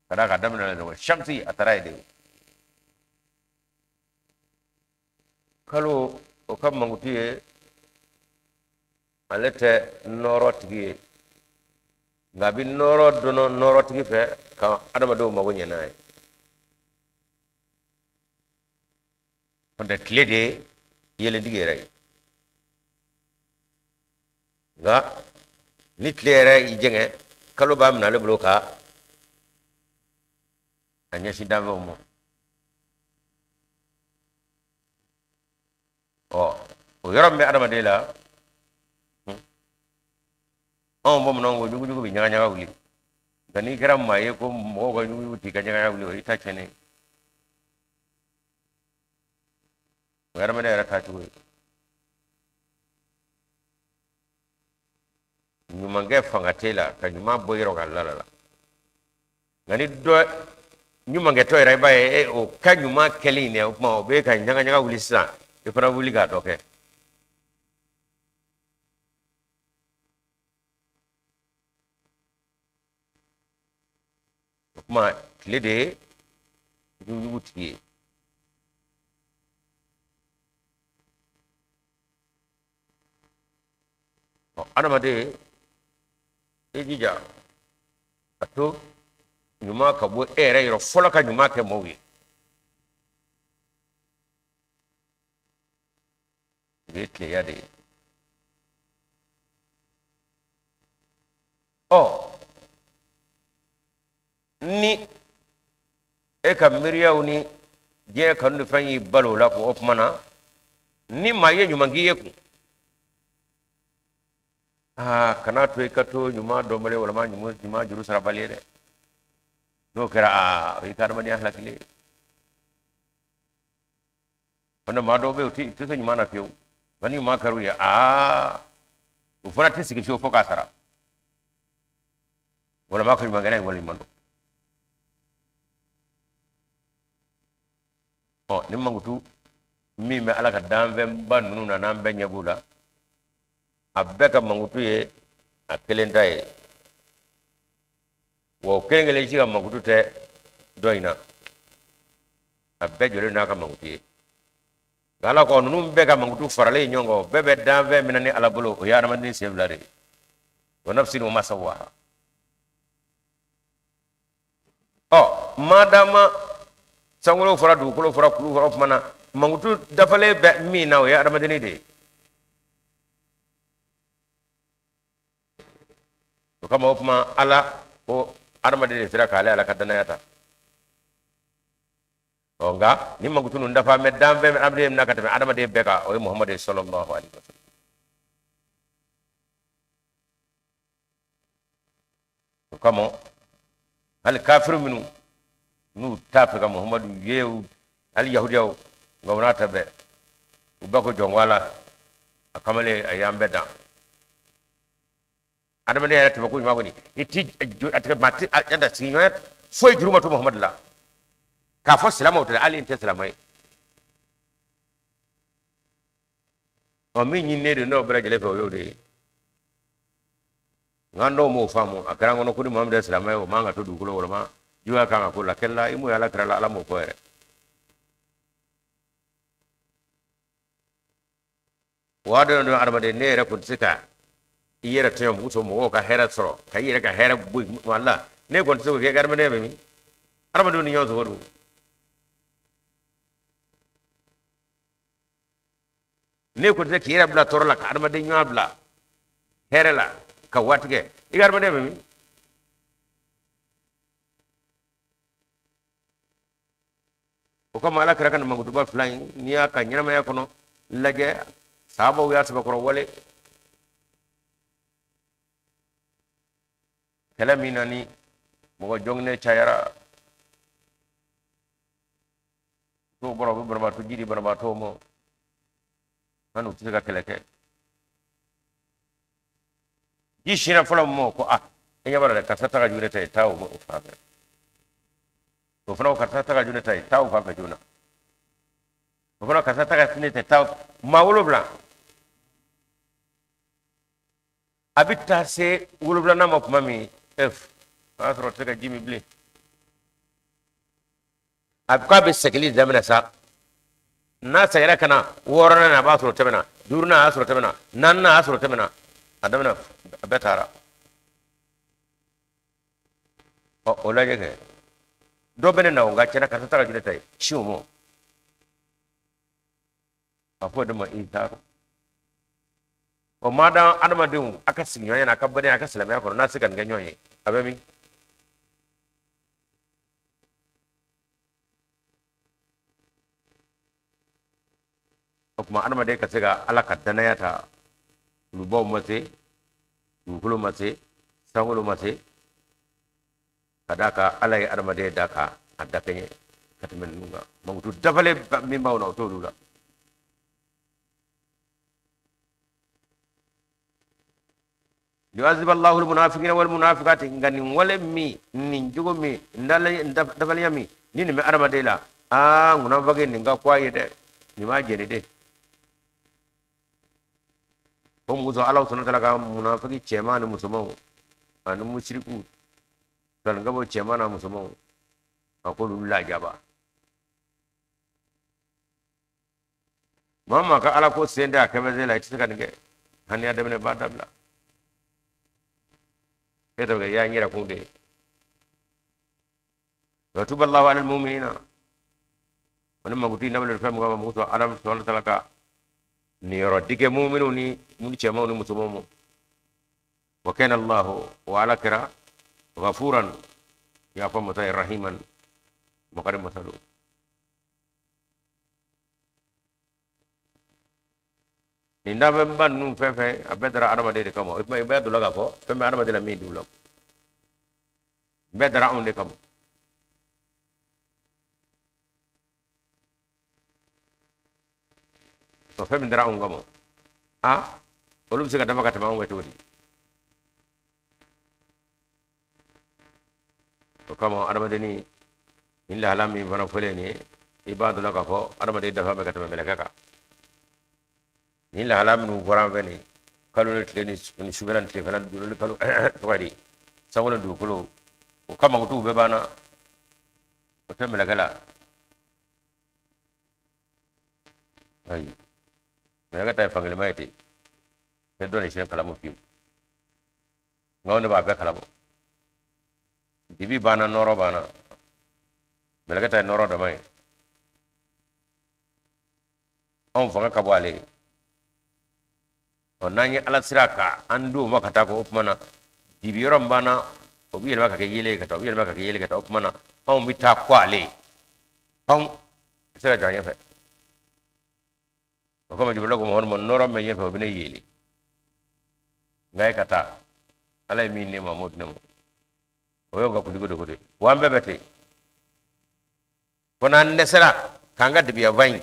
[SPEAKER 1] kada ka damna no shamsi atarai de kalo o kam mangutie alete noro tigi ngabi noro dono noro tigi fe ka adama do mago nyenay onde klede yele digere ga ni klere ijenge kalo bam na le bloka anya sidamo mo o yoram be adama de la on bom non go jugu jugu bi nyaga nyaga wuli gani gram ma ye ko mo go jugu ti ka nyaga wuli o ita chene yoram de ra ta tu nyuma nge fanga tela ka nyuma boyiro ga la gani do nyuma nge to ira ba e o ka nyuma keli ne o ma o be ka nyaga nyaga wuli sa e fara wuli ga doke ma tile de jugu tiye adamade ejija ato nyuma ka bo ere yoro fola ka nyuma ke mowi betle ya de ni e ka miriyaw ni je kanu fanyi balo la ko opmana ni maye nyuma ngiye ku kana to ikato nyuma do male wala ma nyuma juru sara balere no kera e karma ni ahla kile wana ma do be uti to nyuma na fiyo wani ma karu ya ufana tisiki fiyo foka sara wala ma ko magana wala mando ni mangutu mi me ala ka danve banunu na nambe nyabula abeka mangutu ye akelenta ye wo kengele jiga mangutu te doina abbe jole na ka mangutu ye gala ko nunu beka mangutu farale nyongo bebe danve minani ala bolo o yana mandini sevlare wa nafsin wa masawaha madama sangolo fara du kulo fara kulu fara mana mangutu dafale be mi na o ya mandini de kama opma ala ko armade de sira kale ala kadana yata onga ni mangutu nun dafa me dambe me amde na katame armade beka o muhammad sallallahu alaihi wasallam kama hal kafir minu nu tafe ka muhammad yew al yahudiyaw ngawna tabe ubako jongwala akamale ayambe da adama ne ya tabe ko magoni iti ataka mati anda sinyo foi juruma to muhammad la ka fo salama to ali inte salamai o mi nyi ne de no bra jele fo yo de ngando mo famu akara ngono kudi muhammad salamai o manga to du kulo wala ma juwa kanga ko la kella imu ya la kala ala mo ko ere wado no adama de ne re ko sika iyera tayo muso mo ka hera soro ka iyera ka hera bu wala ne gon so ke garma ne mi arma do ni nyoso wodu ne ko te kira bla torola ka arma de nyabla hera la ka watge igarma ne mi o ko mala kra kan magudu ba flying niya ka nyama ya kono lage sabo ya sabo ko wole kelamina ni mo jongne chayara to boro boro to jiri boro to mo anu tiga keleke yishina fola mo ko enya bara ka sata ga jure tay taw mo fa to fana ka sata ga jure tay taw fa juna to fana ka sata ga tine tay taw ma wolo bla abita se wolo bla na mo mami asro tega jimi bli abka be sekli zamana sa na sayra kana worana na basro temena durna asro temena nanna asro temena adamna betara o laje ke do bene na nga cena ka tara jule tay shumo afo de ma intaro o mada adama dum aka sinyo yana aka bane aka salama ko na sigan ganyo yi abemi o kuma adamade ka se ka ala ka danaya ta lubaw ma se dugukolo ma se sankolo ma se ka da ka ala ye adamade da ka a dakɛɲɛ ka tɛmɛ ninnu kan mankutu dafalen min b'aw la o t'olu la yu'azzibu Allahu al-munafiqina wal munafiqati nga nin wale min nin jogo min dafaliya min ni nin bɛ adamaden la munafiki nin ka ko a ye dɛ nin b'a jɛni de ko muso ala subhanahu wa ta'ala ka munafiki cɛman ni musomanw ani mushriku dan gabo cɛman na musomanw a ko olu lajaba mama ka ala ko sen da kɛmɛ la i tɛ se ka nin kɛ hani adamane b'a dabila e to ya nyira kun de wa tuballahu ala almu'minina wani maguti na bala fam ga muso adam subhanahu wa ta'ala ka ni yoro dige mu'minu ni mun cɛmanw ni musomanw wa kana allah wa ala kira ghafuran ya fa mutai rahiman makarim masalu inda be bannu fefe abedara adamade de kamo be do laga ko fe me adamade la mi du lo bedara on de kamo to fe me dara on kamo olum se ka dama ka tama on wetodi to kamo adamade ni illa halami bana fole ni ibadu laga ko adamade dafa be ka tama melaka ka ni la halam nu goran veni kalu ne tleni ni subelan te fana dulu kalu to kadi sawala du kulo o kama ngutu be bana o temela gala ay me ga tay fangale mayti te doni sen kala mo fi ngawne ba be kala mo dibi bana noro bana me ga tay noro do may on fanga ka boale o nanye ala siraka andu makata ko upmana dibiyoram bana o biye maka ke yele ka to biye maka ke yele ka to upmana on bita kwale on sira janye fe o ko ma jiblo ko mon noro me yefe bine yele ngay kata ala mi ne mamud ne mo o yo ga ko digo de wambe bete ko nan nesara kanga dibiya vain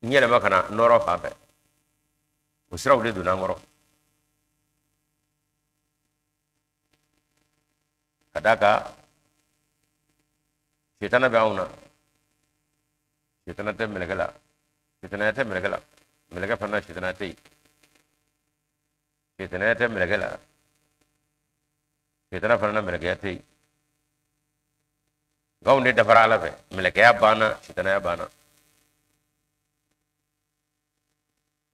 [SPEAKER 1] nyele makana noro fa fe o sira wule donna ngoro kadaka shetana be awna shetana te melekala meleka fana shetana te melekala shetana fana meleka te gawnde dafara ala fe meleka ya bana shetana ya bana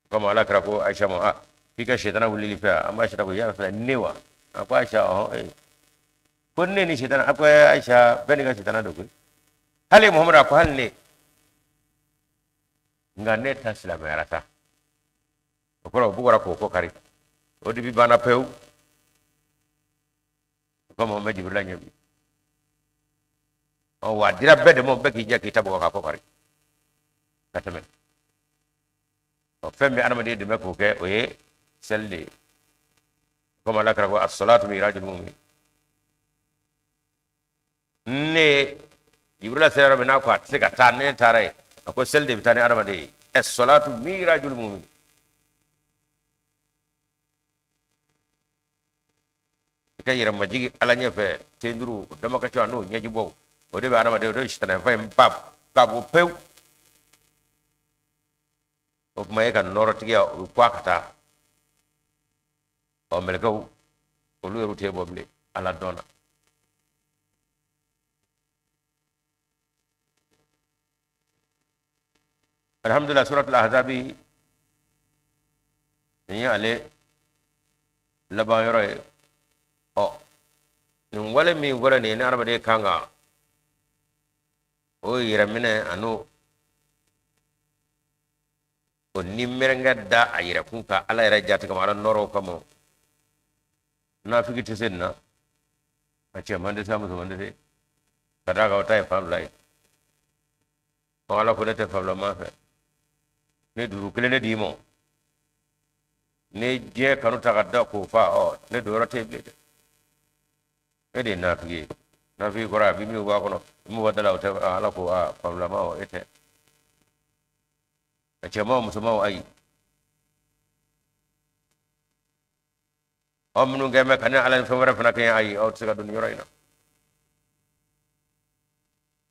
[SPEAKER 1] kama ala kira ko aisha mo kika shetana wuli lifa amma aisha ko ya fa newa ko aisha kunne ni shetana ko aisha bani ga shetana do ko hali muhammad ko halne ngane ta silama yarata ko bugora ko kari o dibi bana pew ko mo me jibril nyabi o wa dira bede mo be ki jeki tabo ka ko kari katamen o femme adamade de meko ke o ye selle comme Allah kara ko as-salatu mirajul mu'min ne jibril sera bena ko se ka tan ne tare ko selle bitane adamade as-salatu mirajul mu'min kayira majigi ala nyefe tenduru dama ka chano nyaji bo o de adamade do shitana fay pap kabu pew o kuma ye ka nɔrɔ tigiya o ko a ka taa ɔ mɛlɛkɛw olu yɛrɛ tɛ bɔ bilen ala dɔnna alhamdulillah suratul ahzabi ni ale laban yɔrɔ ye nin wale min wale ni adamaden kan ka o yɛrɛ minɛ ani o ni merenga da a yɛrɛ kun ka ala yɛrɛ jati kama ala nɔrɔ kama nafiki tɛ se nin na a cɛ man tɛ se a muso man tɛ se ka da kan o ta ye fan fila ye ala ko te fabla ma fe ne duru kele ne dimo ne je kanu tagadda ko fa o ne do rote blede ede na fi ko ra bi mi wa kono mu wadala o te ala ko a fabla ma o ete e chema musuma ai omnu ngeme kana ala fe wara fana kay ai o tsga dun yorayna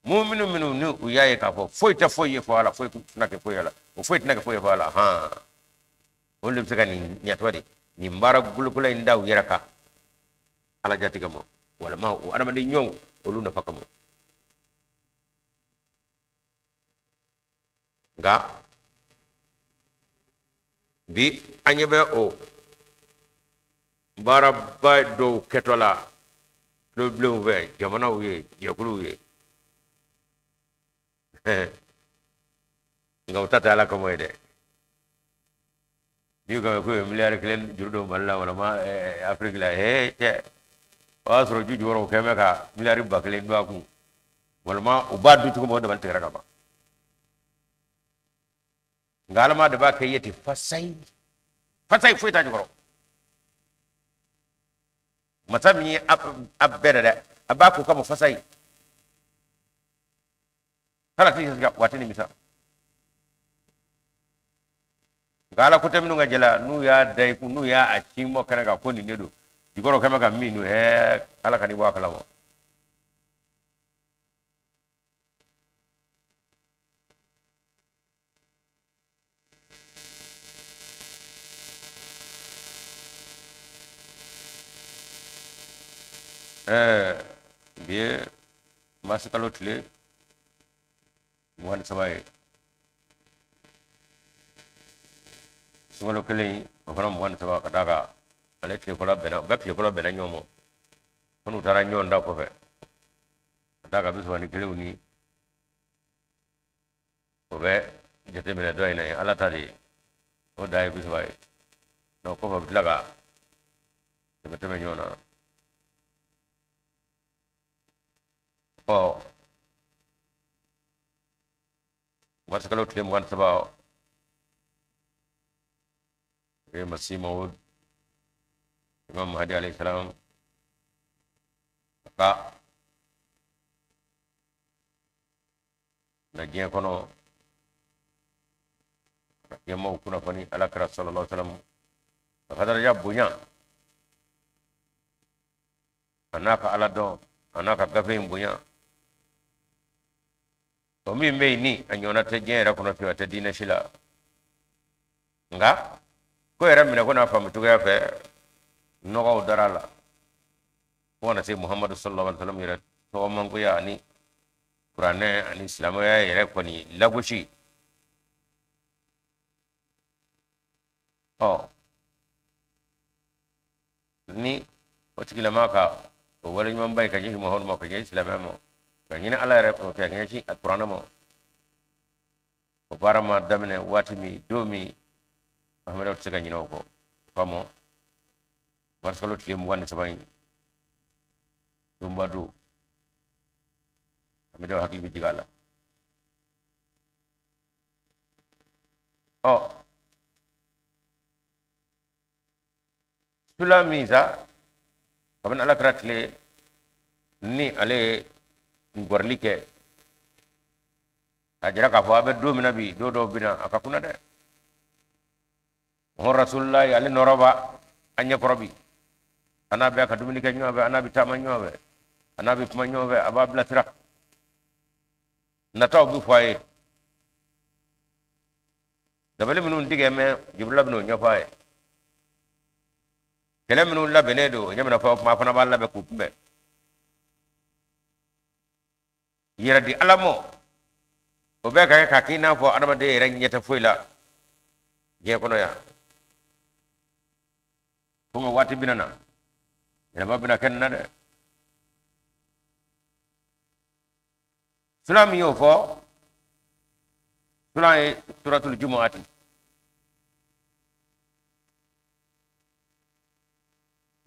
[SPEAKER 1] mu'minu minu nu uyaye ka fo foita foye fo ala foy na ke foy ala o foita na ke foy fo ala ha on le tsga ni nyatwadi ni mbara gulukula indaw yeraka ala jatiga mo wala ma o adama de nyow o lu na fakamo nga bi anyebe o bara ba do ketola do bleu ve jamana uye yakulu uye nga utata ala ko moyde diga ko milliard klen jurdo balla wala ma afrique la te asro ju joro keme ka milliard ba klen do aku wala ma ubadu to mo de ban tira ka ba ngalama de ba kayeti fasai fuita joro matami abbere de abaku kama fasai hala ti ga watini misa gala ko temnu ngajela nu ya dai ku nu ya achimo kana ga ko ni nedo digoro kama ga minu he ala kani wa kala mo bien masikalo tile muhan sabay sungalo kele o fana muhan sabay kadaga ale tile kola bena ba tile kola bena nyomo konu tara nyonda ko fe kadaga biso ni kele uni o be jete mena do ina ala tadi o dai biso bay no ko fa bitlaga teme nyona o masa kalau tile mugan sabao masih Maud Imam Mahdi alaihi salam ka najiya kono yamma kuna fani ala kara sallallahu alaihi wasallam kadar ya bunya anaka ala do anaka gafe bunya to mi me ni anyona te jera kono fi wata dina shila nga ko era mina kona famu to ya fe no ga darala wona se muhammad sallallahu alaihi wasallam yira to man ko ya ni qur'ane ani islamu ya yere ko ni lagushi ni watikila maka wala nyum bay ka ji mo hon mo ko ji islamu mo ni ala re ko ke ngi alquran mo ko barama damne watimi domi ahmadu tsega nyino ko famo marsalo tlim wan sabay dumbadu amido hakki bi digala sulamiza kaban ala kratle ni ale ngorlike ajara ka fa be do mina bi do bina akakuna de on rasulullah ali noroba anya korobi anabe ka dumini ke nyobe anabi tama nyobe anabi kuma nyobe ababla tira na taw bu faye dabale minun dige me jibril ibn nyofaye kele minun la benedo nyamna fa ma fana balla be kubbe yira di alamo o be ka kina fo adama de rek nyeta foyla je kono ya kuma wati binana ina babina kenna de sulam yo fo sulay suratul jumu'ati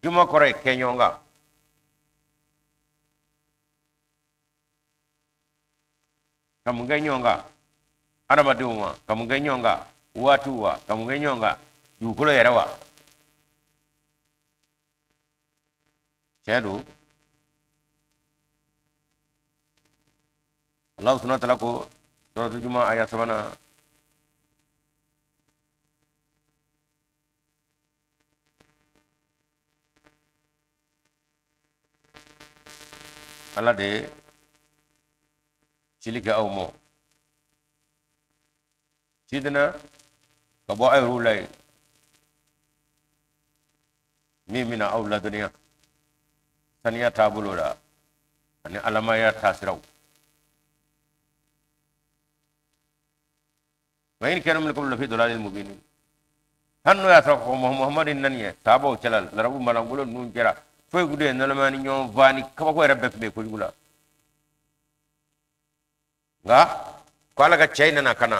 [SPEAKER 1] juma kore kenyonga kamu nyonga adamadenw ma ka mun kɛ ɲɔgɔn kan waatiw wa ka mun kɛ ɲɔgɔn kan dugukolo yɛrɛ wa tiɲɛ don Allah subhanahu wa ta'ala ko suratul Juma ayat 3 Allah de cili kɛ aw ma sidina ka bɔ aw yɛrɛw la yen min bɛna aw ladɔnniya saniya taabolo la ani alamaya taasiraw wa in kana min qablu lafi dalalin mubin hanno ya sa ko muhammadin nan ye sabo celal larabu malangulo nun jera foy gude nalamani ñoo vani kaba ko rabbe be ko jula nga ko ala ga chayna na kana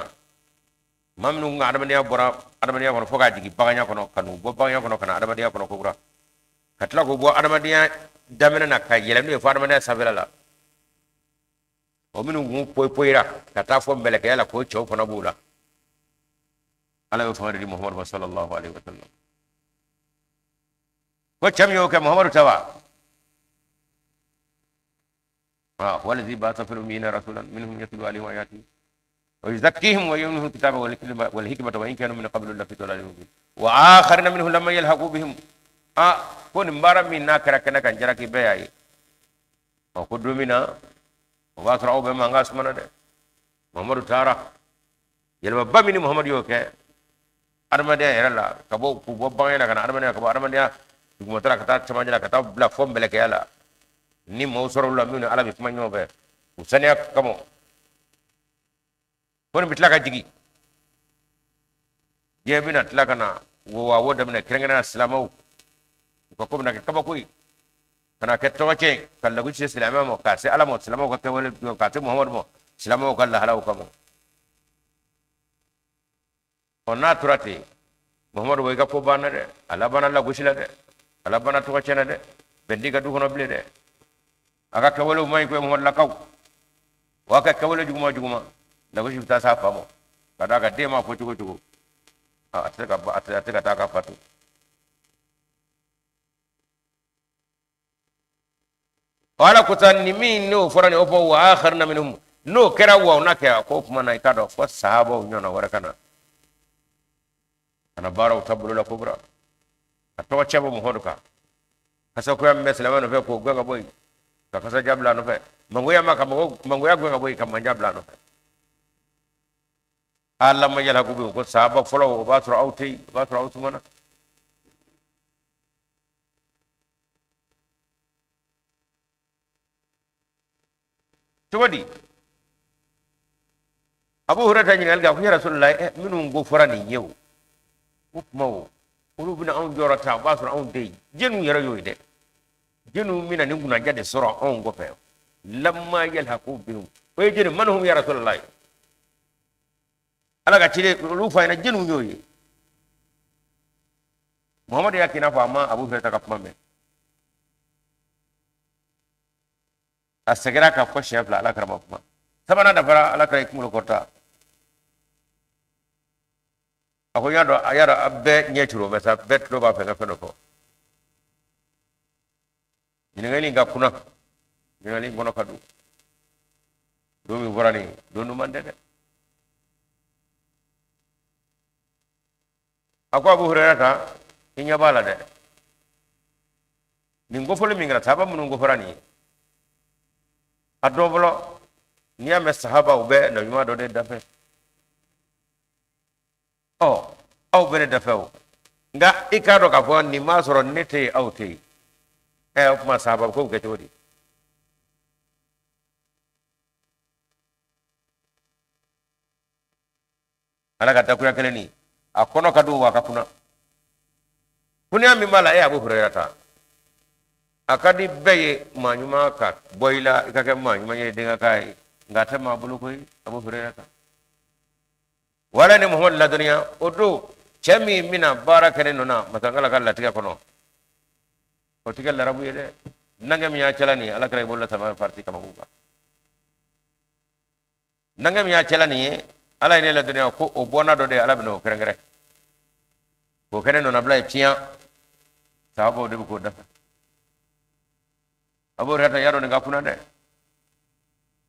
[SPEAKER 1] mamnu nga adamaniya bora adamaniya kono foga jigi baganya kono kanu bo baganya kono kana adamaniya kono ko bura katla ko bo adamaniya damena na kay yelenu e fa adamaniya sabela la o minu ngu poira kata fo mbele kala ko chow fana bula ala yo fawri muhammad sallallahu alaihi wasallam ko cham yo ke muhammad tawa هو الذي بعث في الأميين رسولا منهم يتلو عليهم آياته ويزكيهم ويعلمهم الكتاب والحكمة وإن كانوا من قبل لفي ضلال مبين وآخرين منهم لما يلحقوا بهم كون مبارا من ناكرا كنا كان جراكي بياي وقدروا منا واسرعوا بما انغاس منا ده محمد تارا يلما بامني محمد يوكي أرمانيا يرلا كبو كبو بانيا كنا أرمانيا كبو أرمانيا كمترا كتا سماجلا كتا بلا فوم بلكيالا ni mawsoro la min ala bi kuma ñobe usania kamo kon bitla ka jigi je bina tlaka na wa woda mina krengena islamaw ko na kaba koy kana ke toke kala guchi islama mo ka se ala mo islamaw ka wala ka te muhammad mo islamaw ka la halaw kamo ona turati muhammad way ka ko bana de ala bana la guchi la de ala bana to chena de bendi ka du kono ble de aga kawalo may ko mo la kaw wa ka kawalo juguma la ko jibta sa famo kada ga de ma ko tugo ataka taka fatu wala kutan ni min no forani opo wa akharna minhum no kera wa naka ko kuma na ikado fo sahaba nyona warakana ana baraw tabulu la kubra ato chabo mo hoduka kasa ko am meslama no fe ko gaga boy kasa jabla no fe mangoya maka mangoya gaga boy kam jabla no fe alla ma yala ko ko sahaba folo ba tro auti ba tro autumana tawadi abu hurata ni alga ko rasulullah minun go forani yew ukmawo ulu bina on jorata ba tro on dey jenu yara yoy de jenu mina ni guna jade soro on go fe lamma yalhaqu bihum way jenu manhum ya rasulullah alaga cile lu fayna jenu yoy muhammad yakina fama abu hurata ka pambe asegera ka ko chef la ala karama kuma sabana da fara ala kay kumulo korta ako yado ayara abbe nyetiro besa bet do ba fe ngafeno ko ni ngali nga kuna ni ngali ngono kadu do mi borani do nu mande de ako abu hurairata inya bala de ni ngofole mi ngara saba mun ngoforani adoblo ni ame sahaba ube na yuma do de dafe au bene dafe nga ikado ka fo ni masoro nete auti kuma sahaba ko ke todi ala ka takuya kele ni akono kadu wa kakuna kunya mi mala abu hurairata akadi beye manyuma ka boila ikake manyuma ye denga kai ngata ma bulu koy abu hurairata wala ni muhammad la dunya odo chami mina barakane nona matangala kala tiga kono o tiga la rabu yede nangam ya chalani ala kray bolla sama parti kama buka nangam ya chalani ala ne la dunya ko o bona do de ala bino kerengere ko kene no nabla pian sabo de ko dafa abo rata yaro nga kuna de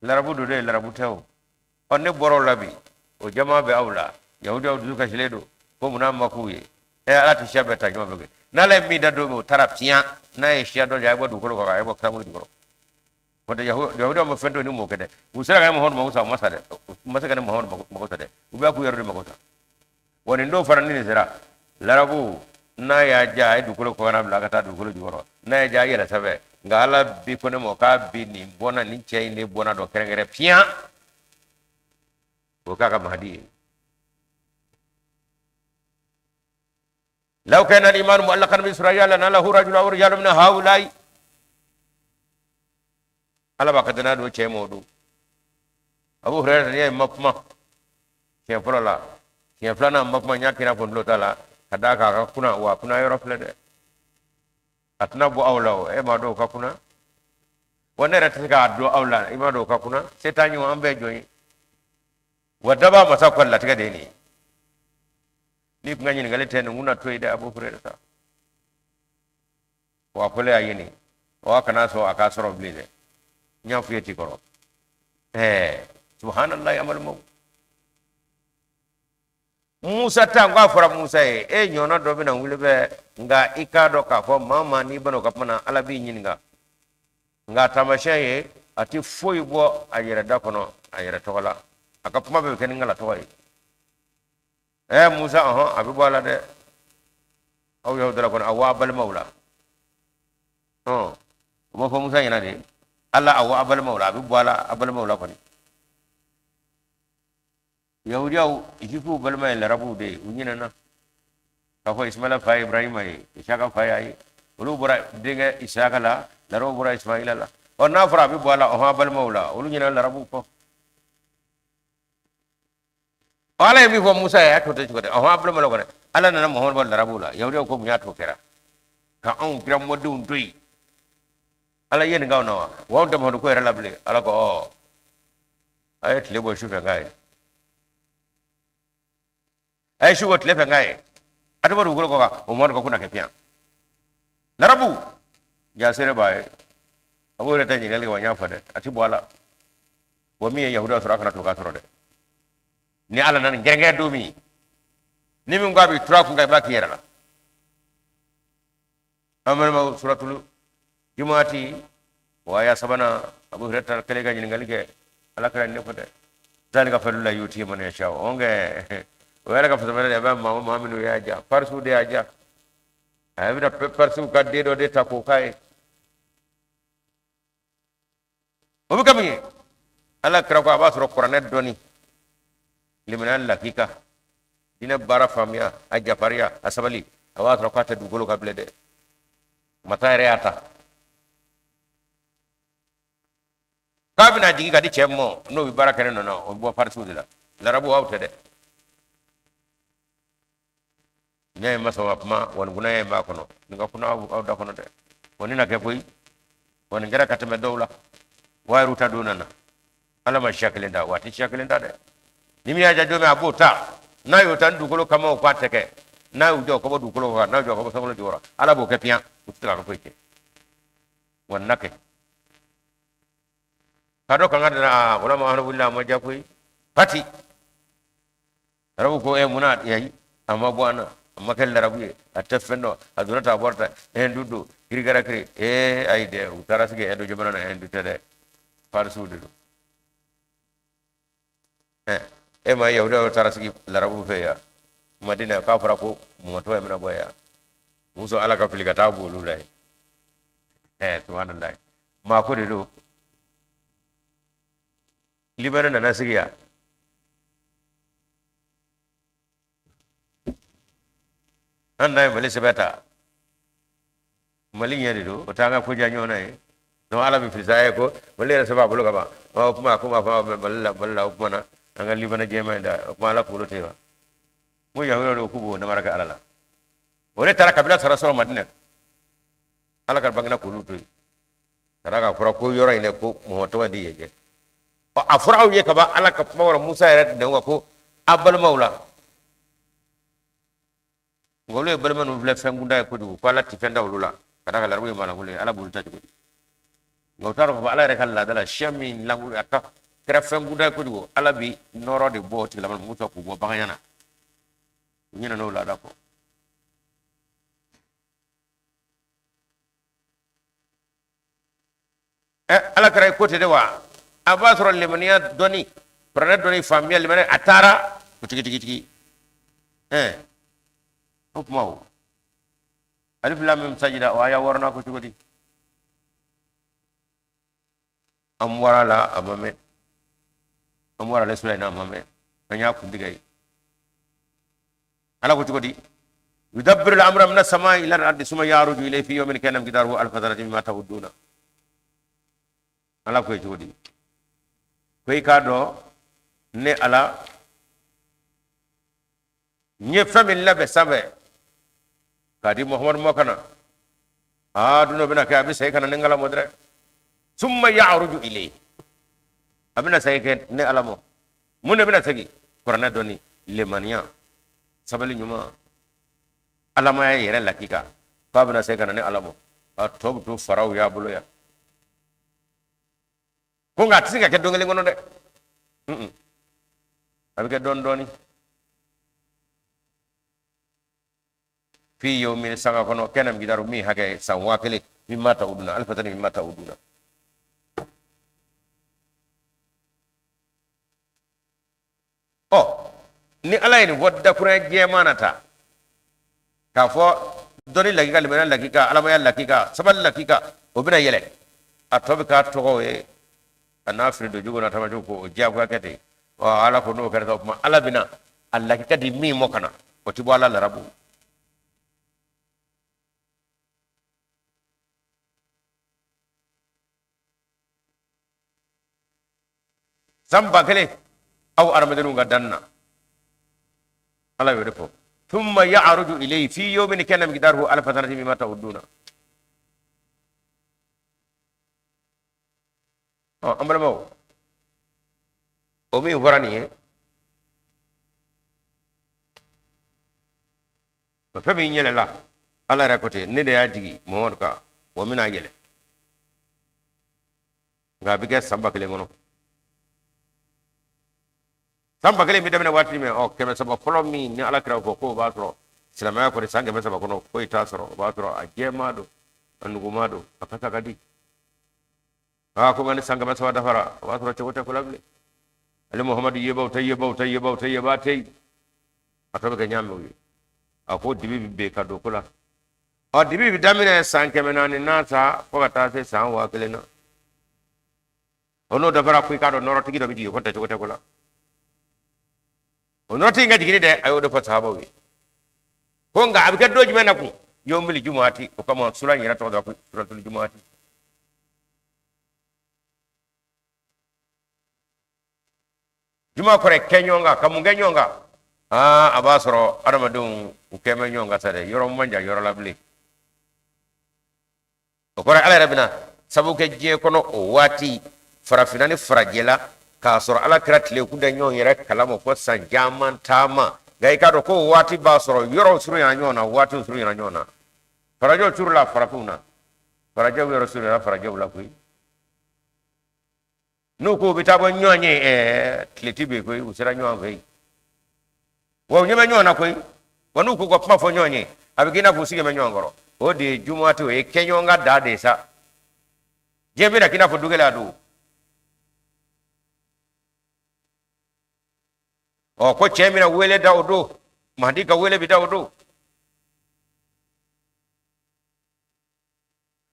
[SPEAKER 1] larabu do de larabu tew on ne boro labi o jama be awla yahudi o duka shiledo ko muna makuye e ala ti shabe ta jama be na le mi da do mo taraptian na e shia do ya bo du ko ko ay bo kamu du ko wanda yahudi mo fendo ni mo kede usara ga mo hon mo sa masade masaka ne mo hon mo ko de uba ku yaro mo ko ta woni ndo farani ni sera larabu na ya ja ay du ko na bla kata du ko joro na ya ja yela sabe ngala bi ko ne mo ka bi ni bona ni chei ne bona do kerengere pian ko ka mahdi law kana al-iman mu'allaqan bi isra'ila lana lahu rajulun aw rijalun min haula'i ala ba kadana do chei modu abu hurairah ne mapma ke frola ke flana mapma nya kira pon lo tala kada ka kuna wa kuna yoro flede atna bu awlaw e ma do ka kuna wonere tika do awla e ma do ka kuna setanyu ambe joyi wadaba masa kwalla tiga de ni ku ngani ngale ten nguna toyde abu hurairah wa kole ayini wa kana so akasoro blide nya fiyeti koro subhanallah amal mo musa tanga fara musa e nyona do bina wulbe nga ikado ka fo mama ni bano ka pana alabi nyinga nga tamashaye ati foybo ayere da kono ayere tokola aka kuma be ken ngala toy musa abi bala de aw yaw dara kono awabal maula mo fo musa yana de alla awabal maula abi bala abal maula kono yahudiyaw ikifu balma la rabu de unyina na ka fo ismaila fa ibrahim ay isaka fa ay ulu bura dinga isaka la ro bura ismaila la on na fra bi bala o ha bal maula ulu nyina la rabu ko wala mi fo musa ya to ko de o ha bal maula ko ala na muhammad bal rabu la yahudiyaw ko munya to kera ka on gram modun toy ala yen gaw na wa on mo ko era lable ala ko ayet lebo shufa ngai ay shugo tlefe ngai atobo du ko ka o mo ko kuna ke pian larabu ya sere bae abu reta ni ngali wanya fade ati bola wo mi yahuda sura kana to ka soro de ni ala nan ngenge do mi ni mi ngabi tura ku ngai ba ki yera amal ma suratul jumuati wa ya sabana abu reta kale ga ni ngali ke ala kala ne fade zalika fadlullah yuti man yasha onge wala ka fasama da ba ma minu ya ja farsu de aja ay bi da farsu ka de do de ta ko kai o bi kami ala kra ko abas ro qur'an doni liman lakika dina bara famia aja faria asabali awas ro ka ta dugolo ka blede mata reata kabina digi ka di chemmo no bi bara kene no o bo farsu de la rabu awte de nyai maso wapma won gunaye ma kono nga kuna aw da kono de woni na ke boy woni ngara katame dawla wayru ta donana ala ma shaklenda wati shaklenda de nimi ya jado me abota na yo tan dugolo kama o pateke na yo jo ko dugolo ko na jo ko so diora ala bo ke pian utira ko ke won nake kado kan ngada wala ma hanu billahi ma jakui pati rabu ko e munat yayi amma bwana makel larabuye atafendo adurata borta endudo kirigara kiri aide utarasige endo jomana na endu tede farsudu ma yahuda utarasige larabu feya madina ka fara ko moto e mena boya muso ala ka filika tabu lulai subhanallah ma ko de do libana na nasigiya anda mali sebeta mali nyari do otanga ko janyo nay no ala bi fisaye ko mali ra seba bulu kaba o kuma balla kuma na anga libana jema da kuma la ko tewa mo yahudo do kubo na maraka alala ore tara kabila sara so madina ala kar bangna ko luto tara ka fura ko yoro ine ko mo to wadi yeje o afra o ye kaba ala ka mawra musa ya de ko abal maula ngolo bal manu vle fengunda ko du ko ala tifenda ulula kada kala ruwi mala ngule ala bulta ko ngotaro ko ala rek alla dala shami langu aka kera fengunda ko du ala bi noro de boti la man muto ko bo baganyana nyina no la dako ala kara ko te de wa abasro lemaniya doni prana doni famille lemane atara tigi tigi tigi hukmahu alif lam mim sajida wa ya warna ko tugodi amwara la amame amwara la sulaina amame kanya ku digay ala ko tugodi yudabbiru al-amra min as-samai ila al-ardi summa yaruju ilayhi fi yawmin kana miqdaruhu alf sanati mimma ta'uduna ala ko tugodi koy ka do ne ala nye famille labe sabe kadi muhammad mokana aduno bina ka abi say kana ngala modre summa ya'ruju ilayhi abina say ke ne alamo mun bina sagi korana doni lemania sabali nyuma alama ya yere lakika ka bina say kana ne alamo a tob to farau ya bulo ya ko ngati singa ke dongale ngono de abi ke don doni fi yawmin sanga kono kenam gidaru mi hage sanwa kele mimma ta'uduna alfatani mimma ta'uduna ni alay ni wadda kura jemanata ka fo doni lakika limana lakika alama ya lakika sabal lakika obina yele atobe ka togo e anafri do jugo na tamajo ko jabu kete wa ala ko no kare ma ala bina allakika di mi mokana o tibo ala larabu zamba kele aw armadenu gadanna ala yore ko thumma ya'ruju ilayhi fi yawmin kana miqdaruhu alf sanati mimma ta'uduna amala maw o mi warani ba fami nyele la ala rakote ne de ajigi mo ka wo mina yele nga bige samba kele ngono samba kele mi demene watri me o keme saba follow me ni ala kra ko ba tro silama ko sange me saba kono ko ita soro ba tro a jemado anugumado akata kadi ko ngani sanga me saba dafara ba tro chogote ko lable ali muhammad yeba tay atabe ga nyambe wi ako dibi be kado kula o dibi damine sanke me nani nata ko kata se san wa kele na ono dafara ko kado noro tigi do bi ko ta chogote kula onoti nga jigini de ayo do fa sahaba wi ko nga abi kaddo jumena ku yomili jumuati ko kama sura nyira to do ko suratul jumuati juma ko rek kenyonga kamunge nyonga abasoro aramadun ukeme nyonga sare yoro manja yoro labli ko re ala rabina sabu ke je kono o wati farafinani farajela ka soro ala kratle ku da nyon yere kalamo ko san jaman tama gai ka do ko wati ba soro yoro suru ya nyona wati suru ya nyona farajo suru la farakuna farajo yoro suru la farajo la ku no ko bitabo nyonye tleti be ko usira nyon gai wo nyema nyona ko wonu ko ko fo nyonye abigina fu sige me nyongoro o de jumuati o kenyonga dade sa jebe na kina fu dugela do o ko chemina wele dawdo mahdi ka wele bi dawdo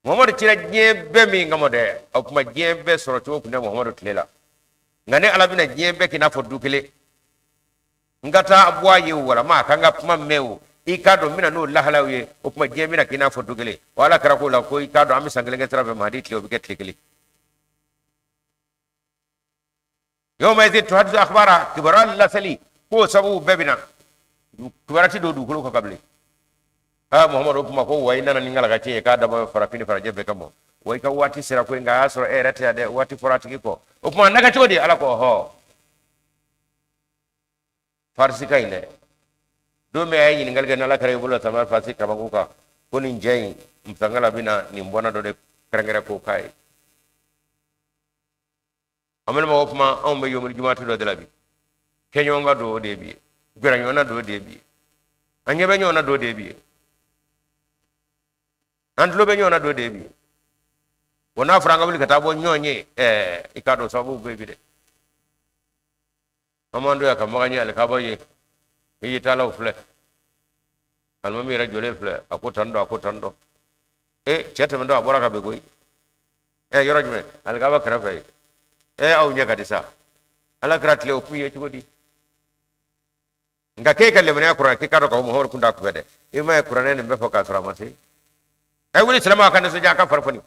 [SPEAKER 1] muhammad tira jebe mi ngamode o kuma jebe soro to kuna muhammad tlela ngane alabina jebe kina fo dukele ngata abwa ye wala ma kanga kuma mewu ikado mina no lahalawe o kuma jebe na kina fo dukele wala karako la ko ikado ami sangelenge trabe mahdi tlo bi ketlekele يوم يزيد تحدث أخبارها كبران لا سلي هو سبو بابنا كبراتي دو كلو قبلي محمد أبو مكو ويننا نينغال غاتي كادا ما فرافيني فرجة بكمو ويكا واتي سيراكو إنغا أسر إيرتي أدي واتي فراتي كيكو أبو ما نغاتي ودي على كو هو farsi kai ne do me ay ni ngal gana la kare bulo tamar farsi kabangu ka kuni jey mtangala bina ni mbona do de krengere ko kai amel ma opma on be yomul jumaatu do de labi kenyo nga do de bi granyo na do de bi anye be nyona do de bi andlo be nyona do de bi wona franga buli katabo nyonye ikado sabu be bi de amando ya kamaganya al kabaye yi tala fle almami rajule fle akutando chete mendo abora ka be goyi yoro jume al kaba krafe au nya kadisa ala kratle opuye chugodi nga ke kalle mena qur'an ke kado ko mo hor kunda ko bede ima qur'an ne be foka sura masi wuli salama kan so jaka farfani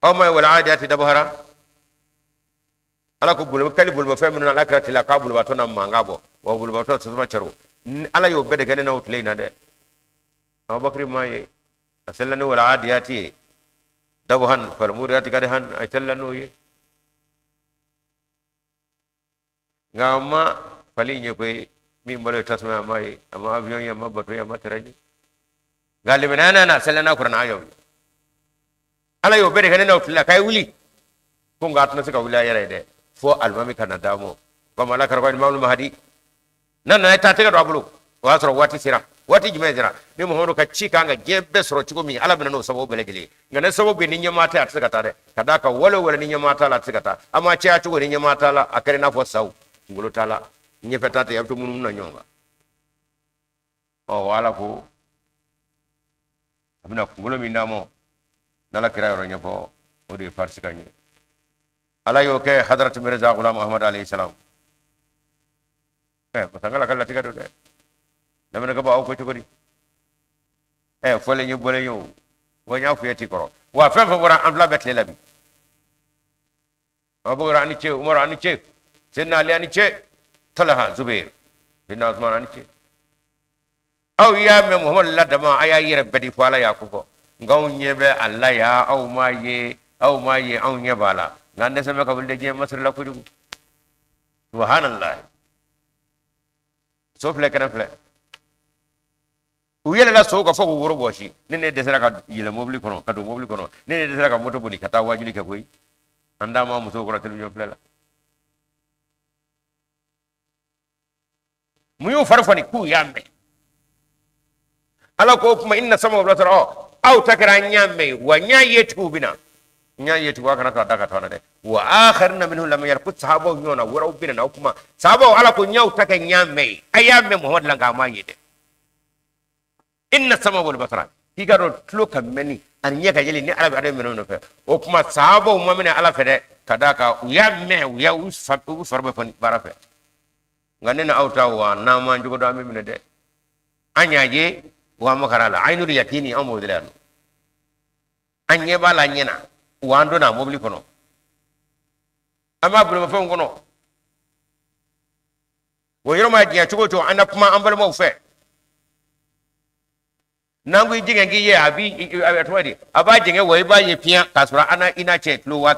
[SPEAKER 1] aw ma wal adiyati dabhara ala ko bulba kali bulba feminu ala krati la ka bulba to na mangabo wa bulba to so ma charo ala yo bede gane na utle na de abubakar maye asallanu wal adiyati dabhan fal muriyati kadhan asallanu ye ngama palinye ko mi mbalo tasma mai ama avion ya mabato ya mataraji gali benana na sallana qur'ana ayo ala yo bede gane na utle kai wuli ko ngatna sika wula yare de fo almami kana damo ko mala kar ko imam mahdi nan na ta tega do abulu wa soro wati sira wati jime sira ni mo hono ka chika nga gebe soro chiko mi ala bena no sabo belegele ngane sabo be ninya mata atsika ta de kada ka wala ninya mata la atsika ta ama cha chugo ninya mata la akare na fo saw ngulu tala nye petata ya to munum na nyonga o wala ko abina ngulu mi namo nala kira ro nyafo o de farsika nyi ala yo ke hadrat mirza ghulam ahmad alayhi salam ko tangala kala tiga do de namana ko baw ko chogori fole ñu bole ñu wonya fu yeti koro wa fa wara am la betle labi abu rani che umar ani che senna ali ani che talaha zubair bin usman ani che aw ya me muhammad ladama aya yire bedi fala ya ko ngaw nyebe allah ya aw ma ye aw nyebala ngande sama ka bulde je masr la ko du subhanallah so fle kana fle uyele la so ko fo woro boshi nene desera ka yile mobli kono kado mobli kono nene desera ka moto boni kata wajuli ka koy anda ma muso ko television fle la muyu farfani ku yambe ala ko kuma inna sama wa tara aw takra nyambe wa nyayetu bina nyayetu wa kana ka daga tona de wa akharna minhu lam yarkut sahaba nyona wara bina na kuma sahaba ala ko nyaw take nyambe ayambe muhammad langa ma yede inna sama wal basara higaro tlo kameni an nyaka yeli ni ala ade meno no fe o kuma sahaba o mamina ala fede kadaka uyamme uya usfabu farba fani barafe ngane na auta wa na ma njugo do amina de anyaje wa makarala ainul yakini amudilano anye bala nyena wando na mobli kono ama bulu ma fon kono wo yoro ma jiya chugo to anapuma ambal mo fe nangu jinga ngi ye abi atwadi aba jinga wo ba ye pia kasura ana ina che tlo wa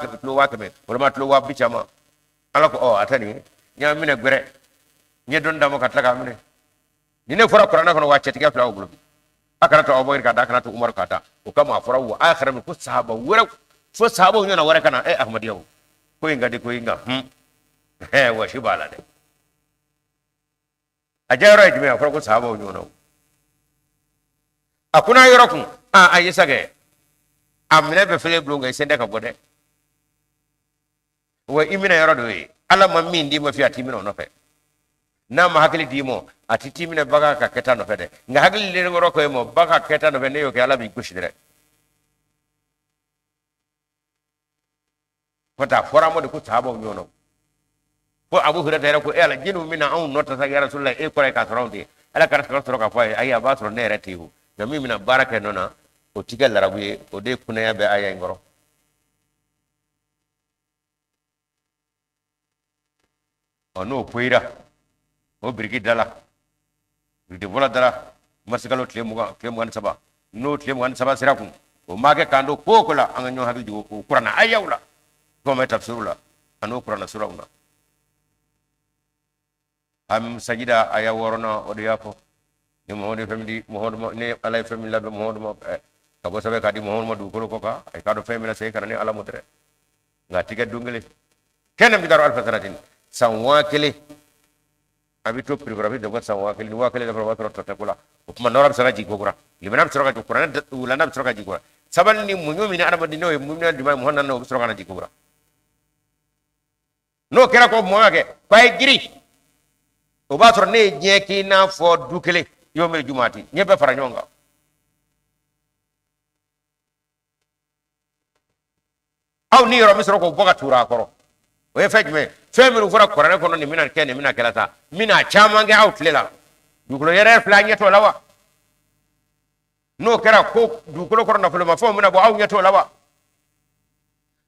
[SPEAKER 1] me wala ma tlo wa bichama ala ko atani nya mina gbere nye don damo kataka mine ni ne fora qur'ana kono wa chetiga fla oglo akara to oboyir ka dakana to umar kata o kama fora wa akhara min ko sahaba wara fo sahaba nyona wara kana ahmad yaw ko inga de ko inga wa shibala de ajara jime fora ko sahaba nyona akuna yorokun ayisage amne be fele blonga sende ka gode wa imina yoro do ala mammi ndi ma fi atimino no fe na ma hakili dimo ati timina baga ka keta no fede nga hakili le ngoro ko mo baga keta no fede yo ke ala bi kushidire fata fora mo de ku sahabo nyono ko abu hurairah ko ala jinu mina on nota sa ya rasulullah ko ka tronde ala ka ka fa ay aba tro ne retihu na mimi na baraka nona o tigal larabuye o de kuna ya be aya ngoro ono poira o birgi dala birgi bola dala masigalo tlemu saba no tlemu saba sirakun o mage kando kokula anga nyo hagi ko qur'ana ayawla ko me tafsirula anu qur'ana surawna am sajida aya worona o de yafo ni mohode famidi mohode ne alay famila do mohode mo ka bo sabe kadi mohode mo du ko ka ay kado famila sey karane ala mutre nga tiga dungale kenam bidaro alfa sanatin sanwa kele abi to prigrafi de wat sanwa kele wa kele da wat to takula kuma norab saraji gogura libanam soroga to qur'an ulanam soroga jigura sabal ni munyo min araba dino munyo di mohonna no soroga na jigura no kera ko mo ke pay giri o ba soro ne nyeki na fo dukele yomel jumati nyebe fara nyonga aw ni yoro misro ko boga tura koro o e fejme femiru fara korane kono ni mina kene mina kelata mina chamange outlela dukulo yere fla nyeto lawa no kera ko dukulo koro na fulma fo mina bo aw nyeto lawa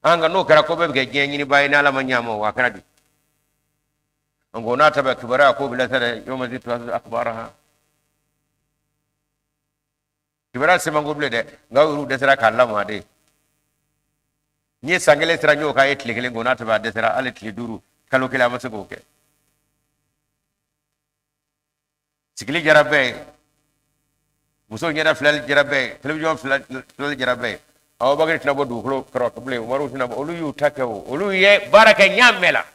[SPEAKER 1] anga no kera ko be genyi ni bayina la manyamo wa kana di ango na taba kibara ko bila tara yoma zitu akbaraha kibara se mango blede ngawru de sera kala ma de ni sangele sera nyo ka etli kele ngona taba de sera aletli duru kalo kele amase ko ke sikili jarabe muso nyara flal jarabe television flal jarabe aw bagri tnabo du klo kro ble maru tnabo olu yu takaw olu ye baraka nyamela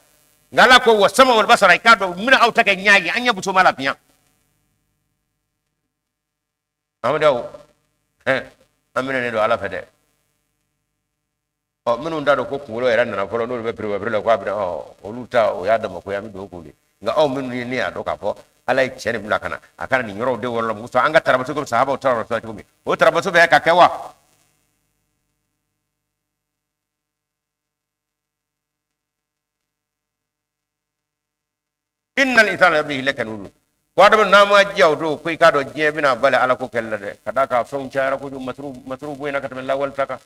[SPEAKER 1] ngala ko wasama wal basara ikado mina au take nyaagi anya buto mala pian amadaw amina ne do ala fede o minu ndado ko kulo era na folo no be priwa ko abira o oluta o yada mako ya mi do ko nga o minu ni ado ka fo ala chene bula kana akana ni nyoro de wala muso anga tarabatu ko sahaba o tarabatu ko mi o tarabatu be ka kewa innal insana bihi lakanun wado nama jaw do ko ka do jebina bale ala ko kella de kada ka fon cara ko masru boyna ka tamel lawal taka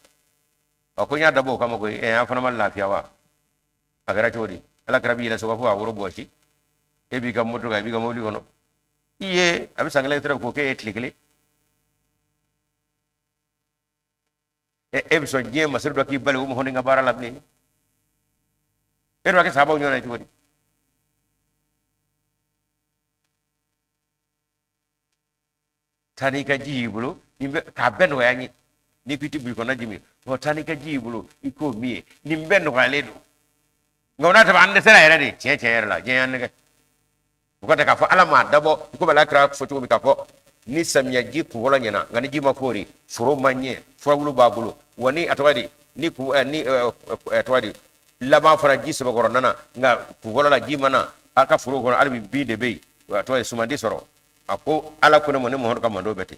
[SPEAKER 1] o ko nya dabo kama ko e afana mal lafiya wa agara todi ala krabi la so ko wa woro boci e bi kam moto ga bi kam mawli kono iye abi sangale tra ko ke etlikle e bi so je masru do ki bale mo hondi nga bara labni e ro ke sabo nyona todi tani ka jibulu nimbe ka beno yanyi ni piti bu ko najimi o tani ka jibulu iko miye nimbe no galedo ngona ta bande sera era de che la je yan ga ko ta ka fo alama dabo ko bala kra foto mi ka fo ni samya ji ku wala nyana ngani ji ma fori furo manye furo babulu wani atwadi ni ku ni atwadi laba fara ji so ko nana nga ku wala la ji mana aka furo ko albi bi de be atwadi sumandi soro ako ala kuna mo ne mo ka mando beti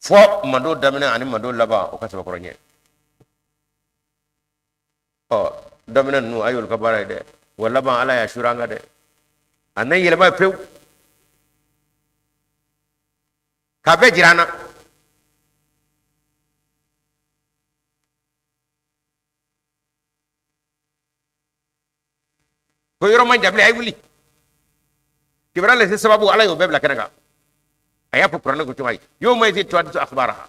[SPEAKER 1] fo mando damina ani mando laba o ka saba koronye o damina nu ayul ka bara de wala ba ala ya shuranga de anay yele ma pew ka be jirana ko yoro man jable ay wuli kibra le sababu ala yo bebla kenaga aya ko qur'an ko tumay yo may ti tuad akhbaraha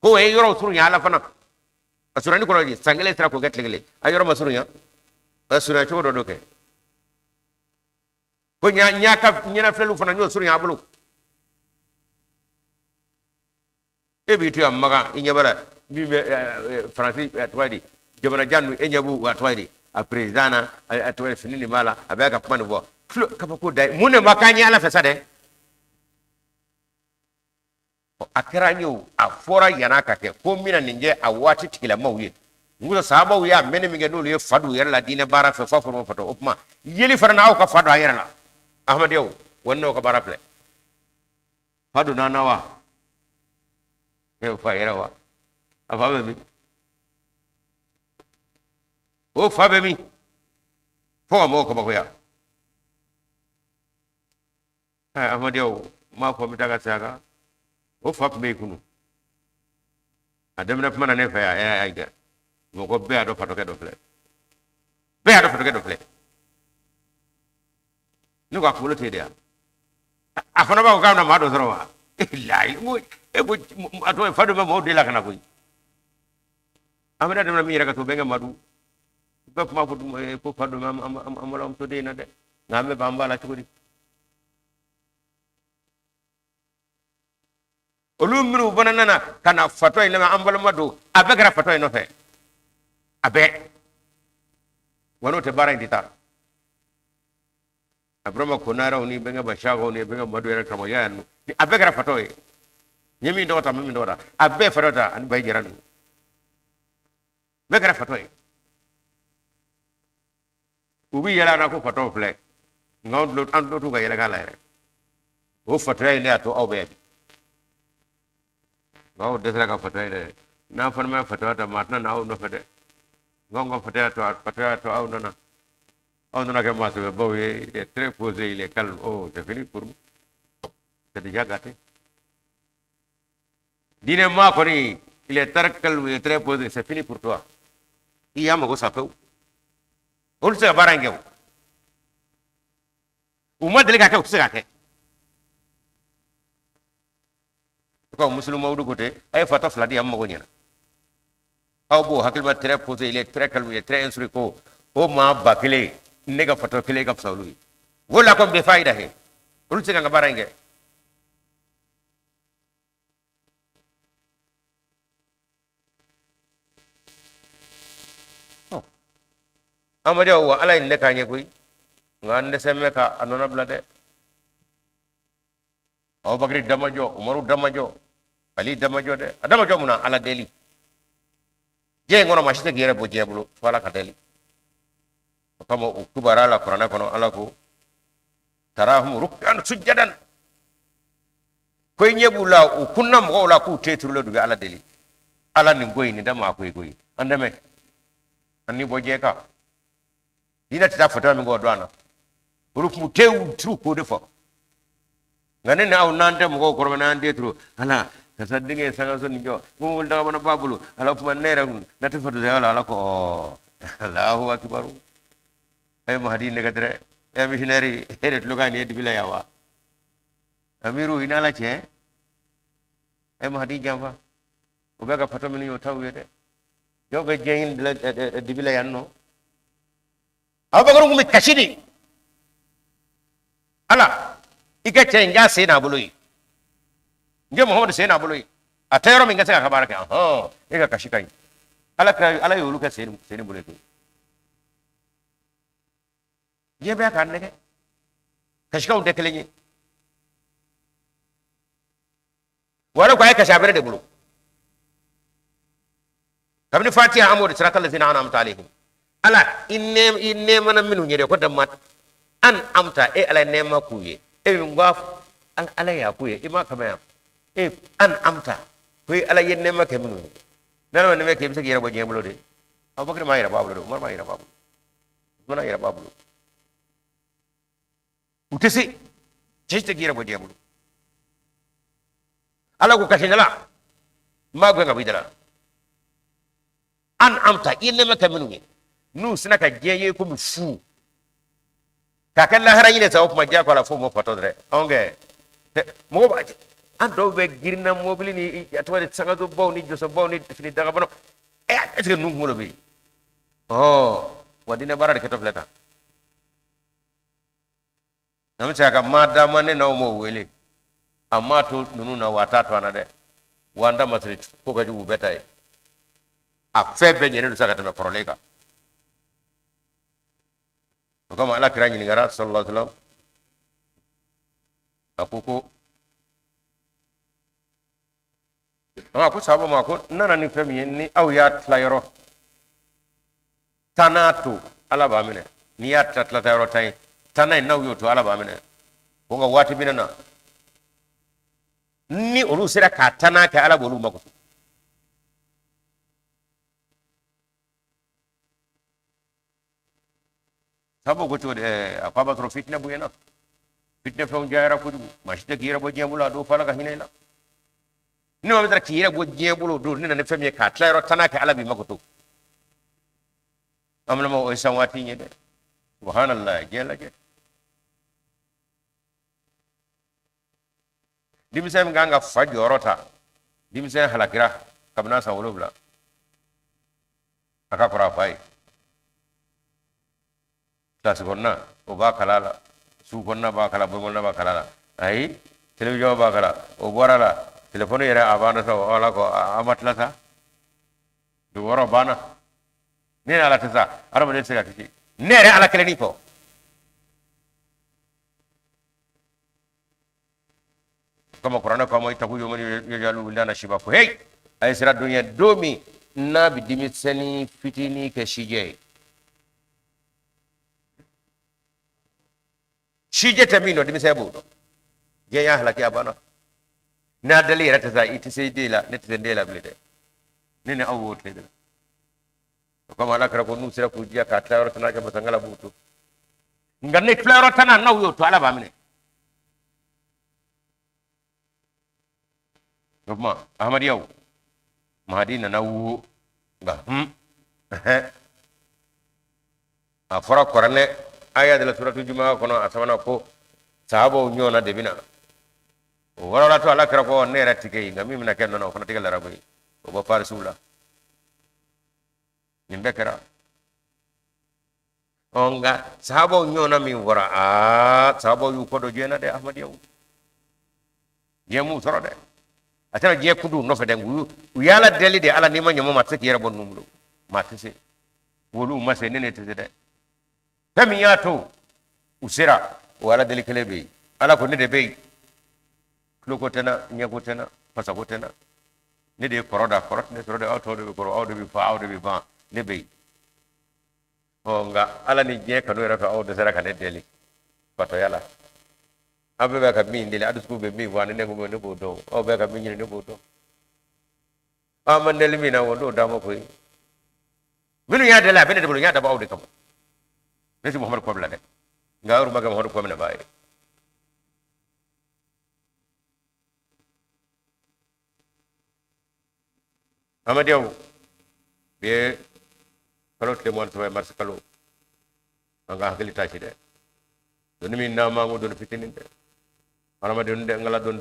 [SPEAKER 1] ko e yoro suru nya ala fana asurani ko di sangale tra ko gatle ayoro masuru nya asura to do ke ko nya ka nyina felu fana nyo suru nya bulu e bi tu amaga inyabara bi francis atwadi jabana jannu enyabu atwadi a presidana atwadi finini mala abaka pamane bo kapa ko dai mune makanya ala fesade akira nyu afora yana kake ko mina ninje a wati tikila mawye ngulo sahaba ya mene mi ngedul ye fadu yer la dine bara fe fofo mo foto opma yeli farana o ka fadu yer la ahmad yow wonno ko bara ple fadu nanawa e fa yer wa afa be o fa be mi fo mo ko ba ya ahmad yow ma ko mi daga saga o fa be kunu adamna mana ne fa ya ay ga mo ko be ado fato ke do fle be ado fato ke do fle ni ko akulo te dia afana ba ko gamna ma do zoro wa lai mo e bo ato fa do mo de la kana ko amana demna mi raka to be nga madu be kuma ko fado am to de na de ngame bamba la cugudi olu minu banana kana fato ile ma ambal madu abe gara fato no fe abe wono te bara indita abrama konara oni benga bashago oni benga madu era kamo yanu ni abe gara fato e nyemi ndota mimi ndota abe fato ta an bay jiranu be gara fato e ubi yala na ko fato fle ngawd lot an lotu ga yala ga la o fato ile ato awbe ngaw desra ka fato ile na farma fato ta matna na o no fede ngongo fato to aw nana aw nana ke maso bo ye est très posé il est calme oh c'est fini pour vous c'est déjà gâté dine ma ko ni il est très calme il est très posé c'est fini pour toi il y a mo sapeu on se barangew umma dele ka ke se ka ke ko musulmo du gote ay fato fladi am mo nyana aw bo hakil ma très posé il est très calme il est très instruit ko o ma bakile nega fato kile ga sawlu wala ko be faida he ul se nga barange amade wa ala ne kanye koy ngande semme ka anona blade aw bakri damajo umaru damajo ali damajo de damajo muna ala deli je ngono mashite gere bo jebulu wala ka deli kama ukubara la qur'ana kono ala ko tarahum ruk'an sujadan koy nyebula ukunna mo la ku tetru le dubi ala deli ala ni goy ni dama koy goy andame anni bo jeka dina ta fata mi go dwana rufu tewu tru ko defo ngane na aw nante mo ko korba nan detru ala kasadinge sanga so nijo mo daga bana babulu ala kuma nere na ta fatu ala ko Allahu akbar ay mahdi ne gadre e missionary heret lugani edi bila yawa amiru inala che ay mahdi jamba o bega fato min yo tawede yo be jeyin di bila yanno abagaru ngumi kashidi ala ike cenja sena bului nge muhammad sena bului atayro min gasa khabara ke ega kashikai ala yulu ka seni bului ko je be kan ne kashika unde kelenye wala ko ay kashabere de bulu kamni fatiha amud siratal ladzina an'amta alaihim ala inne mana minu nyede ko dammat an amta e ala nema kuye e ngaf ala ya kuye ima kama e an amta kuye ala yenne ma keminu nana ne me kemse gira bo jemlo de abakar ma ira bablo de umar ma ira bablo mana ira bablo utesi jiste gira bo jemlo ala ko kashinala ma go ngabidala an amta inne ma keminu nu sina ka jeye ko mi fu ka kan la harayine sa ko ma ja ko la fu mo patodre onge mo ba an do be girna mobili ni atwa sanga do baw ni joso baw ni fini daga bano est ce que nu ngolo be wadina barar ke to fleta nam sa ka madama ne no mo wele amma to nunu na wata to na de wanda matri ko ka ju betay a febe nyene do saka to prolega kama ala kira nyini ngara sallallahu alaihi wasallam akuko aku sabo mako nana ni femi ni aw ya tlayro tanatu ala ba mine ni ya tlayro tay tanay naw yo to ala ba mine ko nga wati binana ni olu sira ka tanaka ala bolu mako sabo ko to de akaba tro fitna bu yana fitna fa jaara ko mashita gira bo jembula do fala ka hinela ni ma bedra kira bo jembulo do ni na fami ka tlayro tanaka ala bi makoto amna mo o sanwati nyede subhanallah jella je dimsem ganga fajorota dimsem halakira kabna sa wolobla aka kora fai classe kɔnɔna o b'a kala la sugu kɔnɔna b'a kala bɔlɔnna b'a kala la ayi télévision b'a kala o bɔra la téléphone yɛrɛ a banna sa ala ko a ma tila sa do wɔrɔ banna ne ala tɛ sa adamaden tɛ se ka kisi ne yɛrɛ ala kelen ni fɔ kama kuranɛ kama itaku yomani yajalu wildana shiba ko hey ay sira dunya domi na bi dimiseni fitini ke shije shije tamino dimisay budo je ya halaki abana na dali rata za iti sai dela ne ta dela blede ne ne awu tle kama ala kara ko nu sira ku jiya ka tawar tana ka basangala buto nganne flero tana nawo to ala ba mine Gama Ahmad yau Mahdi na nawu ga a fara korane aya de la suratul jumaa kono asabana ko sahabo nyona de bina wala to ala kara ko ne ratike ngami mina ken no kono tigal arabe o ba far sula nimbe kara onga sahabo nyona mi wara a sahabo yu ko do jena de Ahmad yau yemu sorode atara je kudu no fede ngu yala deli de ala nima nyamo matse kiyera bon numlo matse wolu mase nene tete de tamiyato usira wala deli kelebe ala ko ne de be kloko tena nyako tena pasa ko tena ne de koroda korot ne sorode auto de koro auto bi fa auto bi ba ne be onga ala ni je kanu era ka auto sera ka ne deli pato yala abe ba ka min dele adus ko be mi wane ne ko ne bodo o be ka min ne bodo amandel mi na wodo da mo ko minu ya dela be ne de ya da ba awde kam ne si muhammad ko bla de ngawru maga muhammad ko na baye amadiaw be kalot le mon so mars kalo anga hakili tashi de doni min na ma mo don fitinin de alama don de ngala don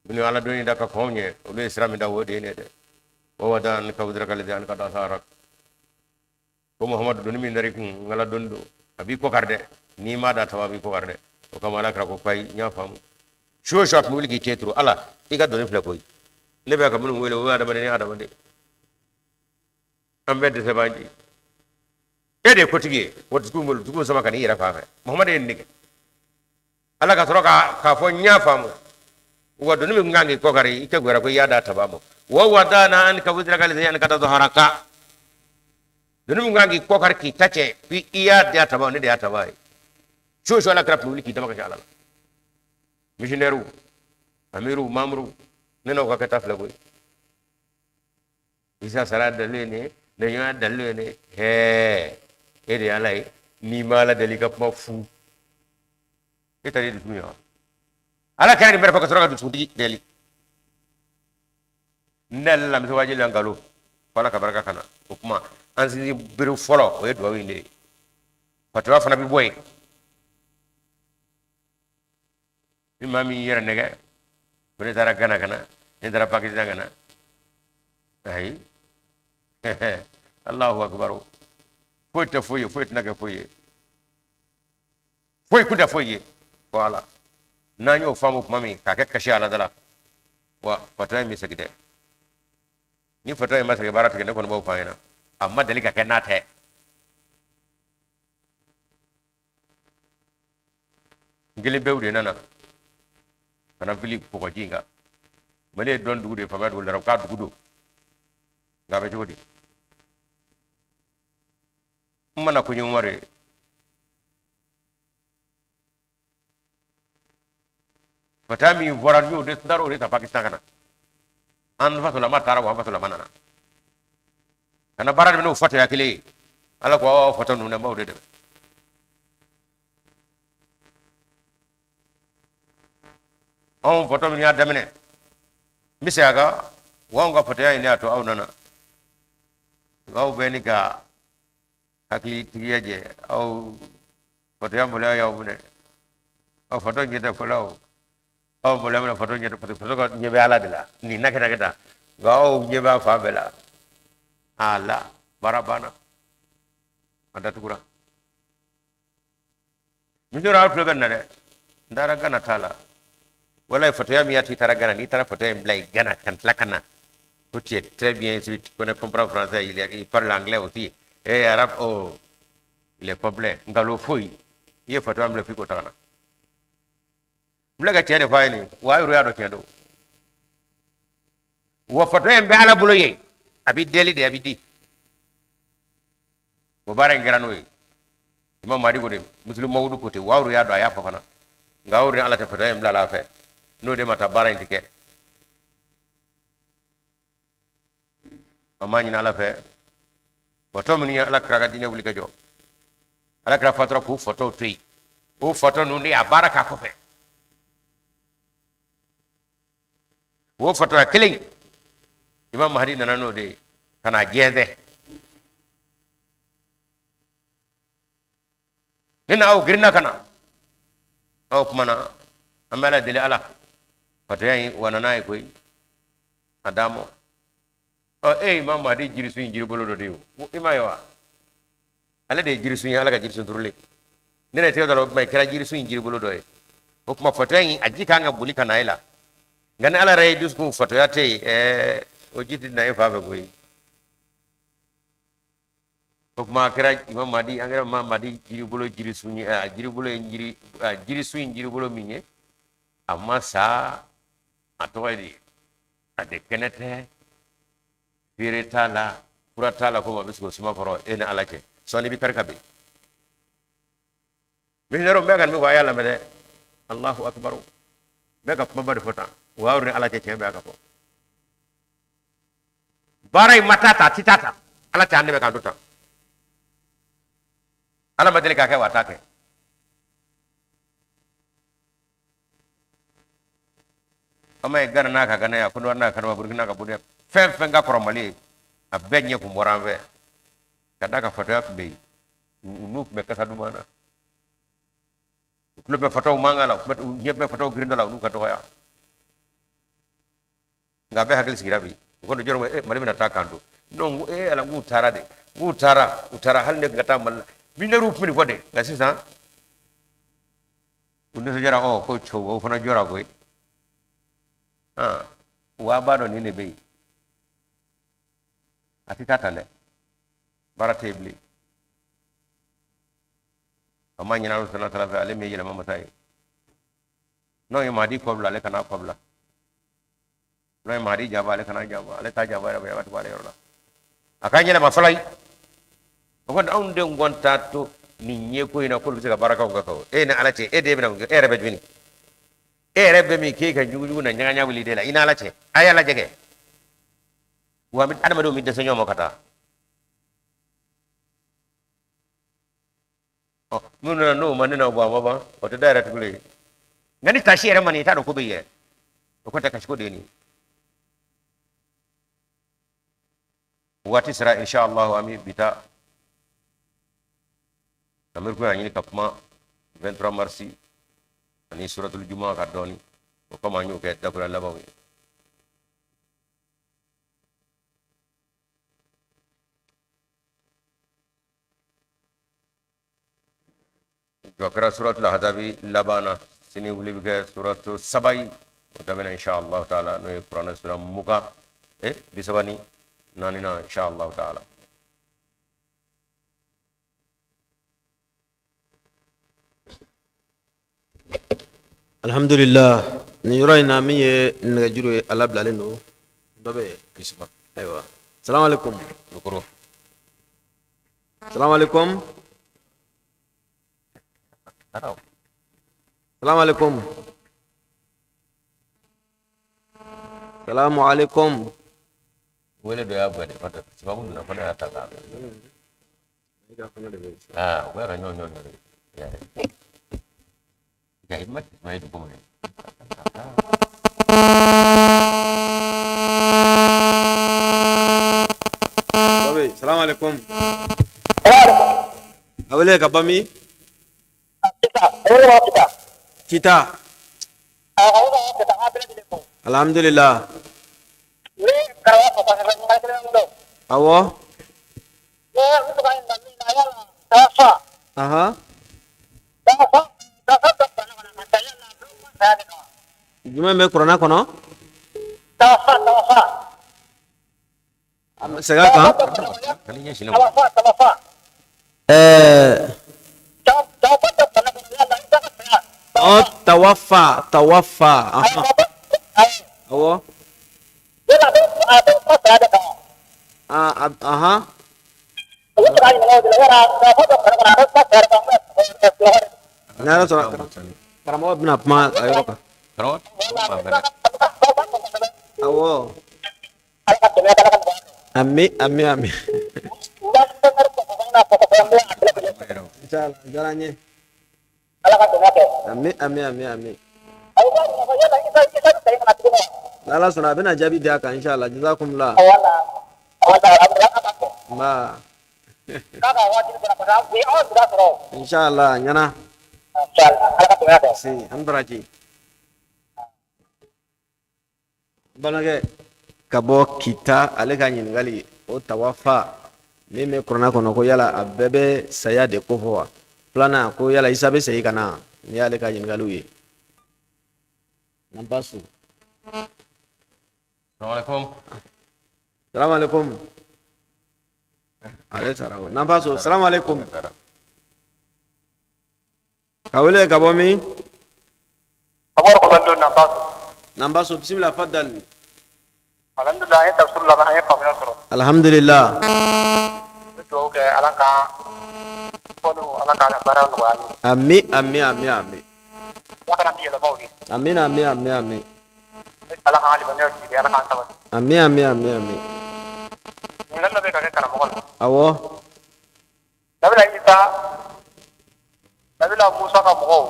[SPEAKER 1] min ala don da ka khonye o le islam da wodi ne de o wada an ka udra kale de an ka da sarak ko muhammad don min dari ngala don do abi ko karde ni ma da tawabi ko karde o kamala kra ko pay nya famu sho shot mu ligi tetro ala iga don fle koy ne be ka mun wele o ada bane ada bane ambe de sebanji ede kotigi wot gumul dugu sama kan ira fa muhammad en nige ala ka soroka ka fo nya famu wadu mi ngangi ko kari ite gwara ko yada tabamo wa wadana an ka wudra kale yan ka to haraka dunu ngangi ko kari ki tace fi iya da tabamo ne da tabai sho ala krap nuli ki tamaka ala missionaire amiru mamru ne no ka ta fla ko isa sara dalene ne ya dalene he ede alai ni mala dalika ma fu ita di dunia ala kan ber ko soroga du sudi deli nella mi waji langalo wala ka baraka kana kuma an si biru folo o edo winde patwa fana bi boy imami yera nega bere tara kana kana ni tara pakistan kana ai Allahu akbar foi naga foi kuda foi wala nanyo famu mami ka kashi ala dala wa fatay mi sagide ni fatay ma sagide barata ke ne kono bo fayina amma dalika ke nate ngeli bewde nana kana fili ko jinga male don dugude fama do dara ka dugudo ngabe jodi mana ko nyumare fatami voradio de daro de Pakistan kana an fa la matara wa fa la manana kana barade no fata yakile ala ko fata no na mawde de on fata mi ada mene misaga wonga fata ya ni ato au nana gaw benika hakili tiyaje au fata ya mulaya ya ubune au fata ngita folao au mulama foto nyete foto ko nyebe ala dela ni nakata kata gaw nyeba fa bela ala barabana ada tukura misura to ganna de ndara gana tala wala fatoya mi yati tara gana ni tara fatoya blay gana kan lakana tu es très bien si tu connais comprendre français il parle anglais aussi et arabe oh il est complet ngalo foi ye fatoya mle fiko takana mlaga tiade fayni wa yuru yado kendo wo fatoya mbe ala bulo ye abi deli de abi di wo bare ngerano yi imam madi ko de muslim mawdu ko te wawru yado aya fafana ngawru ala ta fatoya mla la fe no de mata bara indike amani na la fe foto mun ya ala kraga dine wuli gajo ala kra fatra ku foto tri o foto no ni abaraka ko fe wo foto killing imam mahdi nana no de kana jeze nina au girna kana au kumana amala dele ala foto yayi wanana ko adamo imam mahdi jiri suin jiri bolo do diu imayo ala de jiri suin ala ga jiri sun turle nene te do mai kira jiri suin jiri bolo do e o kuma foto yayi ajika nga buli kana ila ngana ala ray dus ku foto ya te o jiti na fa ba goyi o kuma kira imam mahdi angara imam mahdi jiri bolo jiri suin jiri bolo jiri jiri suin jiri bolo minye amma sa atoydi ade kenete firetala puratala ko bisko suma foro ena alaje soni bi karkabe mi nero megan mi waya la mede Allahu akbar mega ko bari fota wawre alaje tembe aka ko baray matata titata ala tande be kan duta ala madele ka ke watake ama gana na ka gana ya kuno na ka no burkina ka bude fen ga koromali a benye ku moranve kada ka foto yak be nuk be kasa dumana club be foto mangala be foto grindala nuk ka to ya ngabe hakil sigirabi ko do joro mali mina takandu non ala ngutara de utara hal ne gata mal mina rup mini fode la sisa unde so jara o ko chowo fana jora ko wa bado ni ne be ati tatale bara tebli amma nyina no sallallahu alaihi wasallam me yela mama tay no y madi kobla le kana kobla no y madi jaba le kana jaba le ta jaba ya wat bare yorla akanya le mafalai ko on de ngonta to ni nye ko ina ko bisa baraka ko ko na alace de be na rebe jini rebe mi ke ka jugu na nyanga wuli de la ina alace aya la jege wa mit adama do mi de senyo mo kata muna no manina ba baba o to direct kule ngani tashi era mani ta do ko be ye ko ta kashi ko de ni wati sira insha Allah ami bita namir ko ani kapma 23 marsi ani suratul jumaa ka doni ko ma nyu ke da ko la bawi Wakra surat al-Ahzabi labana sini uli bige surat sabai utamena insyaallah taala no Quran surah muka bisabani nanina insyaallah taala
[SPEAKER 2] alhamdulillah ni yuraina miye ngajuru ala blaleno dobe
[SPEAKER 1] kisma
[SPEAKER 2] aywa assalamu alaikum
[SPEAKER 1] lukuru
[SPEAKER 2] assalamu alaikum السلام عليكم السلام عليكم
[SPEAKER 1] ولد يا ابو فتح سبب لنا فلا تقع وين نيو نيو يا احمد ما يدكم
[SPEAKER 2] السلام عليكم أولئك أبامي Cita. Alhamdulillah. Awo. Aha. jumɛn bɛ kuranna kɔnɔ
[SPEAKER 3] tawafa
[SPEAKER 2] segin a kan
[SPEAKER 1] kali ɲɛsin
[SPEAKER 3] tawafa tawafa tɛ kuranɛ kɔnɔ yala i tɛ ka saya
[SPEAKER 2] tawafa awɔ
[SPEAKER 3] yala a bɛ fɔ saya de kan o bɛ sɔrɔ a ɲininka o de la yala tawafa tɛ kuranɛ kɔnɔ a bɛ fɔ saya de kan
[SPEAKER 2] ni ala sɔnna karamɔgɔ bɛna kuma a yɔrɔ kan awɔ ami inshallah diyara n ye ami ni ala sɔnna a bɛna jaabi di a kan inshallah jazakumullah nba inshallah a ɲɛna si an baraji balimakɛ ka bɔ kita ale ka ɲininkali o tawafa min bɛ kuranna kɔnɔ ko yala a bɛɛ bɛ saya de ko fɔ wa filanan ko yala isa bɛ segin ka na ni y'ale ka ɲininkaliw ye n'an ba so salamaleykum ale sara o n'an ba so salamaleykum ka wele ka bɔ min n'an ba so bisimila fadal
[SPEAKER 3] alhamdulillah an ye tafsir laban an ye faamuya sɔrɔ
[SPEAKER 2] alhamdulillah
[SPEAKER 3] n bɛ dugawu kɛ ala ka fɔliw ala ka baara nɔgɔya an ye
[SPEAKER 2] ami
[SPEAKER 3] ala kana ni yɛlɛmaw ye
[SPEAKER 2] ami
[SPEAKER 3] ala k'an limaniya jigi ala k'an sabati
[SPEAKER 2] ami
[SPEAKER 3] ɲininkali dɔ bɛ ka kɛ karamɔgɔ la
[SPEAKER 2] awɔ
[SPEAKER 3] nabila isa nabila musa ka mɔgɔw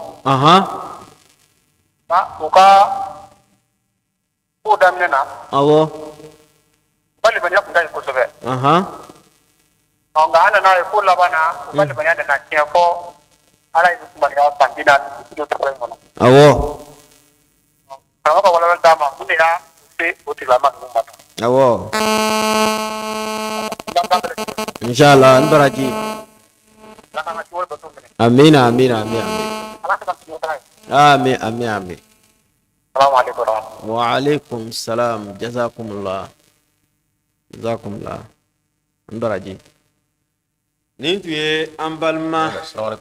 [SPEAKER 3] u ka ko daminɛ na
[SPEAKER 2] awɔ
[SPEAKER 3] u ka limaniya tun ka ɲi kosɛbɛ nka an nana ye ko laban na u ka limaniya nana tiɲɛ fɔ ala ye limaniya san 40 don tɔgɔ in kɔnɔ
[SPEAKER 2] awɔ
[SPEAKER 3] karamɔgɔ ka walawali d'a ma mun de y'a se o tigilama ninnu ma
[SPEAKER 2] awɔ inshallah an baraji
[SPEAKER 3] ala k'an ka ciwale bato minɛ
[SPEAKER 2] amina
[SPEAKER 3] ala ka ciwo k'a ye
[SPEAKER 2] ami
[SPEAKER 3] salamu alaikum warahmatullahi
[SPEAKER 2] wa alaikum salam jazakumullah an baraji nin tun ye an balima